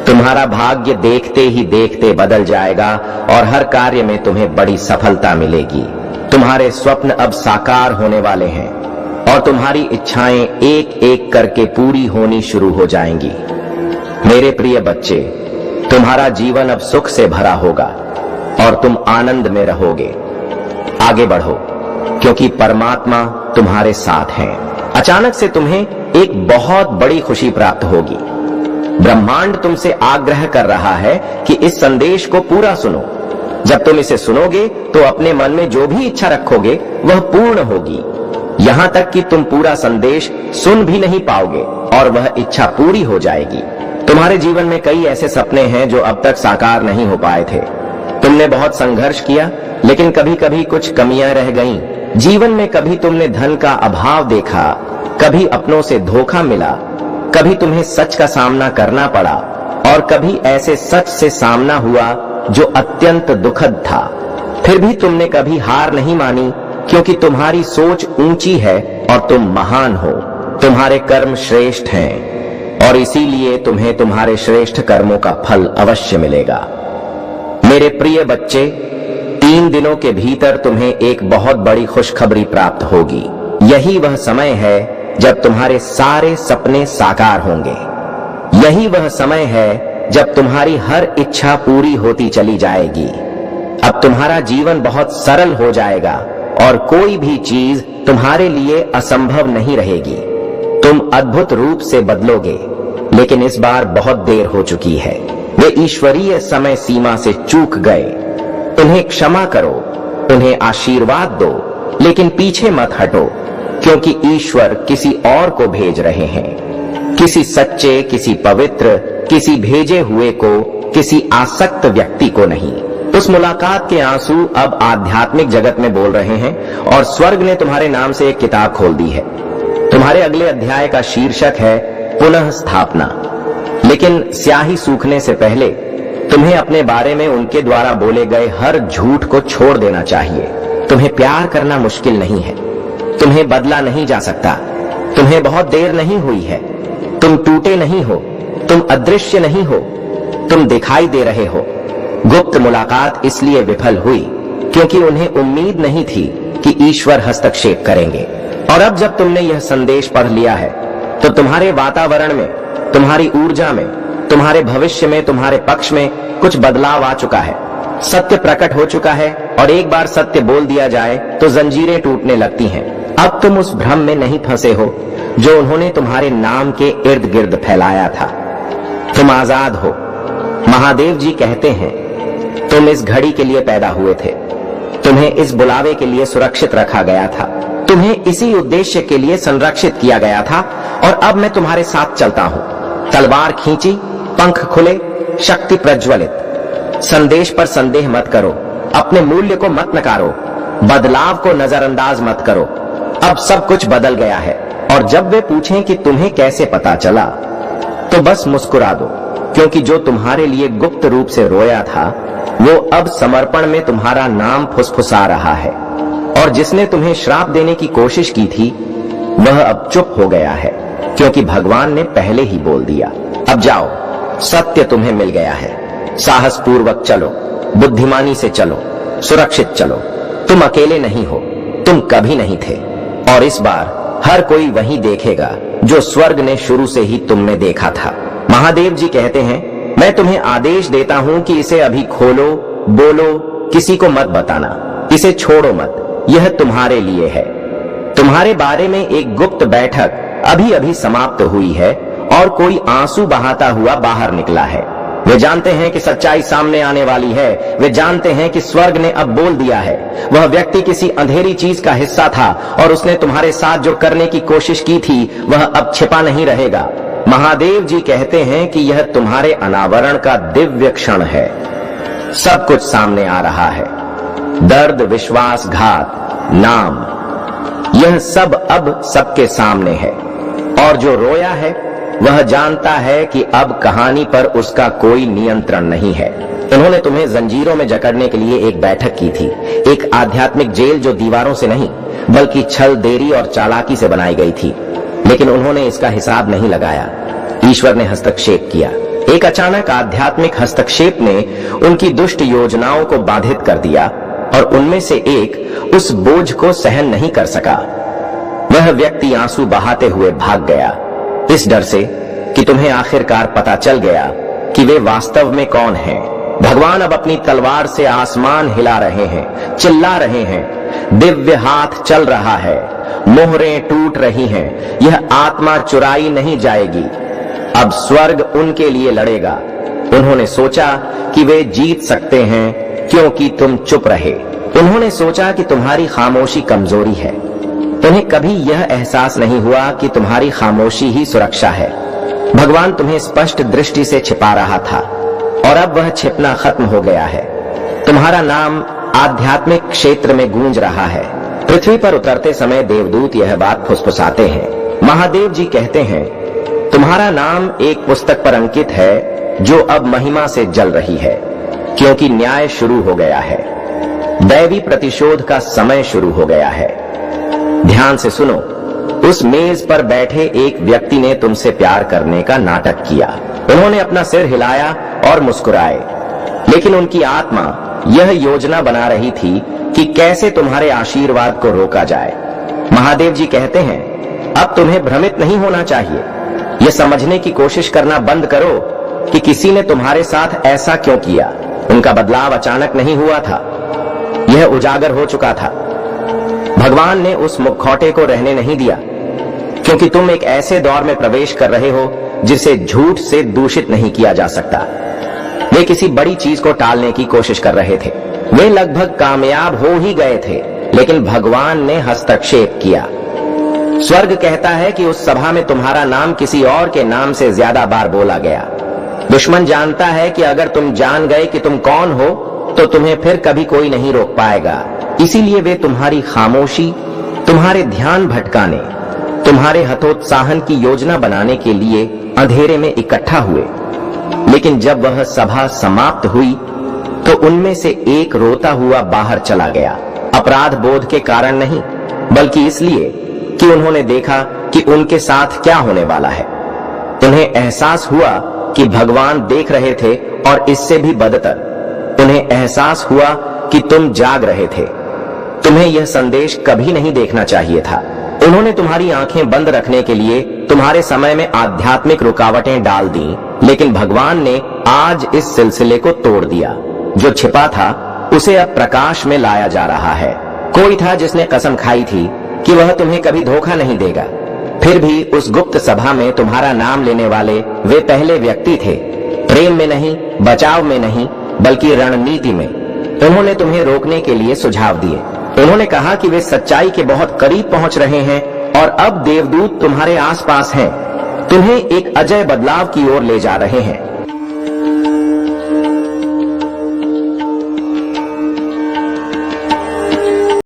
तुम्हारा भाग्य देखते ही देखते बदल जाएगा और हर कार्य में तुम्हें बड़ी सफलता मिलेगी। तुम्हारे स्वप्न अब साकार होने वाले हैं और तुम्हारी इच्छाएं एक एक करके पूरी होनी शुरू हो जाएंगी। मेरे प्रिय बच्चे, तुम्हारा जीवन अब सुख से भरा होगा और तुम आनंद में रहोगे। आगे बढ़ो क्योंकि परमात्मा तुम्हारे साथ हैं। अचानक से तुम्हें एक बहुत बड़ी खुशी प्राप्त होगी। ब्रह्मांड तुमसे आग्रह कर रहा है कि इस संदेश को पूरा सुनो। जब तुम इसे सुनोगे तो अपने मन में जो भी इच्छा रखोगे वह पूर्ण होगी। यहां तक कि तुम पूरा संदेश सुन भी नहीं पाओगे और वह इच्छा पूरी हो जाएगी। तुम्हारे जीवन में कई ऐसे सपने हैं जो अब तक साकार नहीं हो पाए थे। तुमने बहुत संघर्ष किया, लेकिन कभी कभी कुछ कमियां रह गईं। जीवन में कभी तुमने धन का अभाव देखा, कभी अपनों से धोखा मिला, कभी तुम्हें सच का सामना करना पड़ा और कभी ऐसे सच से सामना हुआ जो अत्यंत दुखद था। फिर भी तुमने कभी हार नहीं मानी क्योंकि तुम्हारी सोच ऊंची है और तुम महान हो। तुम्हारे कर्म श्रेष्ठ हैं और इसीलिए तुम्हें तुम्हारे श्रेष्ठ कर्मों का फल अवश्य मिलेगा। मेरे प्रिय बच्चे, 3 दिनों के भीतर तुम्हें एक बहुत बड़ी खुशखबरी प्राप्त होगी। यही वह समय है जब तुम्हारे सारे सपने साकार होंगे। यही वह समय है जब तुम्हारी हर इच्छा पूरी होती चली जाएगी। अब तुम्हारा जीवन बहुत सरल हो जाएगा और कोई भी चीज तुम्हारे लिए असंभव नहीं रहेगी। तुम अद्भुत रूप से बदलोगे, लेकिन इस बार बहुत देर हो चुकी है। वे ईश्वरीय समय सीमा से चूक गए। उन्हें क्षमा करो, उन्हें आशीर्वाद दो, लेकिन पीछे मत हटो क्योंकि ईश्वर किसी और को भेज रहे हैं। किसी सच्चे, किसी पवित्र, किसी भेजे हुए को, किसी आसक्त व्यक्ति को नहीं। उस मुलाकात के आंसू अब आध्यात्मिक जगत में बोल रहे हैं और स्वर्ग ने तुम्हारे नाम से एक किताब खोल दी है। तुम्हारे अगले अध्याय का शीर्षक है पुनः स्थापना। लेकिन स्याही सूखने से पहले तुम्हें अपने बारे में उनके द्वारा बोले गए हर झूठ को छोड़ देना चाहिए। तुम्हें प्यार करना मुश्किल नहीं है। तुम्हें बदला नहीं जा सकता। तुम्हें बहुत देर नहीं हुई है। तुम टूटे नहीं हो। तुम अदृश्य नहीं हो। तुम दिखाई दे रहे हो। गुप्त मुलाकात इसलिए विफल हुई क्योंकि उन्हें उम्मीद नहीं थी कि ईश्वर हस्तक्षेप करेंगे। और अब जब तुमने यह संदेश पढ़ लिया है तो तुम्हारे वातावरण में, तुम्हारी ऊर्जा में, तुम्हारे भविष्य में, तुम्हारे पक्ष में कुछ बदलाव आ चुका है। सत्य प्रकट हो चुका है और एक बार सत्य बोल दिया जाए तो जंजीरें टूटने लगती हैं। अब तुम उस भ्रम में नहीं फंसे हो जो उन्होंने तुम्हारे नाम के इर्द गिर्द फैलाया था। तुम आजाद हो। महादेव जी कहते हैं, तुम इस घड़ी के लिए पैदा हुए थे। तुम्हें इस बुलावे के लिए सुरक्षित रखा गया था। तुम्हें इसी उद्देश्य के लिए संरक्षित किया गया था और अब मैं तुम्हारे साथ चलता हूं। तलवार खींची, पंख खुले, शक्ति प्रज्वलित। संदेश पर संदेह मत करो। अपने मूल्य को मत नकारो। बदलाव को नजरअंदाज मत करो। अब सब कुछ बदल गया है। और जब वे पूछें कि तुम्हें कैसे पता चला, तो बस मुस्कुरा दो क्योंकि जो तुम्हारे लिए गुप्त रूप से रोया था वो अब समर्पण में तुम्हारा नाम फुसफुसा रहा है। और जिसने तुम्हें श्राप देने की कोशिश की थी वह अब चुप हो गया है क्योंकि भगवान ने पहले ही बोल दिया। अब जाओ, सत्य तुम्हें मिल गया है। साहस पूर्वक चलो, बुद्धिमानी से चलो, सुरक्षित चलो। तुम अकेले नहीं हो। तुम कभी नहीं थे और इस बार हर कोई वही देखेगा जो स्वर्ग ने शुरू से ही तुमने देखा था। महादेव जी कहते हैं, मैं तुम्हें आदेश देता हूं कि इसे अभी खोलो, बोलो, किसी को मत बताना। इसे छोड़ो मत। यह तुम्हारे लिए है। तुम्हारे बारे में एक गुप्त बैठक अभी अभी समाप्त हुई है और कोई आंसू बहाता हुआ बाहर निकला है। वे जानते हैं कि सच्चाई सामने आने वाली है। वे जानते हैं कि स्वर्ग ने अब बोल दिया है। वह व्यक्ति किसी अंधेरी चीज का हिस्सा था और उसने तुम्हारे साथ जो करने की कोशिश की थी वह अब छिपा नहीं रहेगा। महादेव जी कहते हैं कि यह तुम्हारे अनावरण का दिव्य क्षण है। सब कुछ सामने आ रहा है। दर्द, विश्वासघात, नाम, यह सब अब सबके सामने है। और जो रोया है वह जानता है कि अब कहानी पर उसका कोई नियंत्रण नहीं है। उन्होंने तुम्हें जंजीरों में जकड़ने के लिए एक बैठक की थी, एक आध्यात्मिक जेल जो दीवारों से नहीं बल्कि छल, देरी और चालाकी से बनाई गई थी। लेकिन उन्होंने इसका हिसाब नहीं लगाया। ईश्वर ने हस्तक्षेप किया। एक अचानक आध्यात्मिक हस्तक्षेप ने उनकी दुष्ट योजनाओं को बाधित कर दिया और उनमें से एक उस बोझ को सहन नहीं कर सका। वह व्यक्ति आंसू बहाते हुए भाग गया, इस डर से कि तुम्हें आखिरकार पता चल गया कि वे वास्तव में कौन हैं। भगवान अब अपनी तलवार से आसमान हिला रहे हैं, चिल्ला रहे हैं। दिव्य हाथ चल रहा है, मोहरें टूट रही हैं। यह आत्मा चुराई नहीं जाएगी। अब स्वर्ग उनके लिए लड़ेगा। उन्होंने सोचा कि वे जीत सकते हैं क्योंकि तुम चुप रहे। उन्होंने सोचा कि तुम्हारी खामोशी कमजोरी है। उन्हें कभी यह एहसास नहीं हुआ कि तुम्हारी खामोशी ही सुरक्षा है। भगवान तुम्हें स्पष्ट दृष्टि से छिपा रहा था और अब वह छिपना खत्म हो गया है। तुम्हारा नाम आध्यात्मिक क्षेत्र में गूंज रहा है। पृथ्वी पर उतरते समय देवदूत यह बात फुसफुसाते हैं। महादेव जी कहते हैं, तुम्हारा नाम एक पुस्तक पर अंकित है जो अब महिमा से जल रही है, क्योंकि न्याय शुरू हो गया है। दैवी प्रतिशोध का समय शुरू हो गया है। ध्यान से सुनो। उस मेज पर बैठे एक व्यक्ति ने तुमसे प्यार करने का नाटक किया। उन्होंने अपना सिर हिलाया और मुस्कुराए, लेकिन उनकी आत्मा यह योजना बना रही थी कि कैसे तुम्हारे आशीर्वाद को रोका जाए। महादेव जी कहते हैं, अब तुम्हें भ्रमित नहीं होना चाहिए। यह समझने की कोशिश करना बंद करो कि किसी ने तुम्हारे साथ ऐसा क्यों किया। उनका बदलाव अचानक नहीं हुआ था, यह उजागर हो चुका था। भगवान ने उस मुखौटे को रहने नहीं दिया, क्योंकि तुम एक ऐसे दौर में प्रवेश कर रहे हो जिसे झूठ से दूषित नहीं किया जा सकता। वे किसी बड़ी चीज को टालने की कोशिश कर रहे थे। वे लगभग कामयाब हो ही गए थे, लेकिन भगवान ने हस्तक्षेप किया। स्वर्ग कहता है कि उस सभा में तुम्हारा नाम किसी और के नाम से ज्यादा बार बोला गया। दुश्मन जानता है कि अगर तुम जान गए कि तुम कौन हो तो तुम्हें फिर कभी कोई नहीं रोक पाएगा। इसीलिए वे तुम्हारी खामोशी, तुम्हारे ध्यान भटकाने, तुम्हारे हतोत्साहन की योजना बनाने के लिए अंधेरे में इकट्ठा हुए। लेकिन जब वह सभा समाप्त हुई तो उनमें से एक रोता हुआ बाहर चला गया। अपराध बोध के कारण नहीं, बल्कि इसलिए कि उन्होंने देखा कि उनके साथ क्या होने वाला है। उन्हें एहसास हुआ कि भगवान देख रहे थे और इससे भी बदतर उन्हें एहसास हुआ कि तुम जाग रहे थे। तुम्हें यह संदेश कभी नहीं देखना चाहिए था। उन्होंने तुम्हारी आंखें बंद रखने के लिए तुम्हारे समय में आध्यात्मिक रुकावटें डाल दी, लेकिन भगवान ने आज इस सिलसिले को तोड़ दिया। जो छिपा था उसे अब प्रकाश में लाया जा रहा है। कोई था जिसने कसम खाई थी कि वह तुम्हें कभी धोखा नहीं देगा। फिर भी उस गुप्त सभा में तुम्हारा नाम लेने वाले वे पहले व्यक्ति थे। प्रेम में नहीं, बचाव में नहीं, बल्कि रणनीति में। उन्होंने तुम्हें रोकने के लिए सुझाव दिए। उन्होंने कहा कि वे सच्चाई के बहुत करीब पहुंच रहे हैं और अब देवदूत तुम्हारे आसपास हैं, तुम्हें एक अजय बदलाव की ओर ले जा रहे हैं।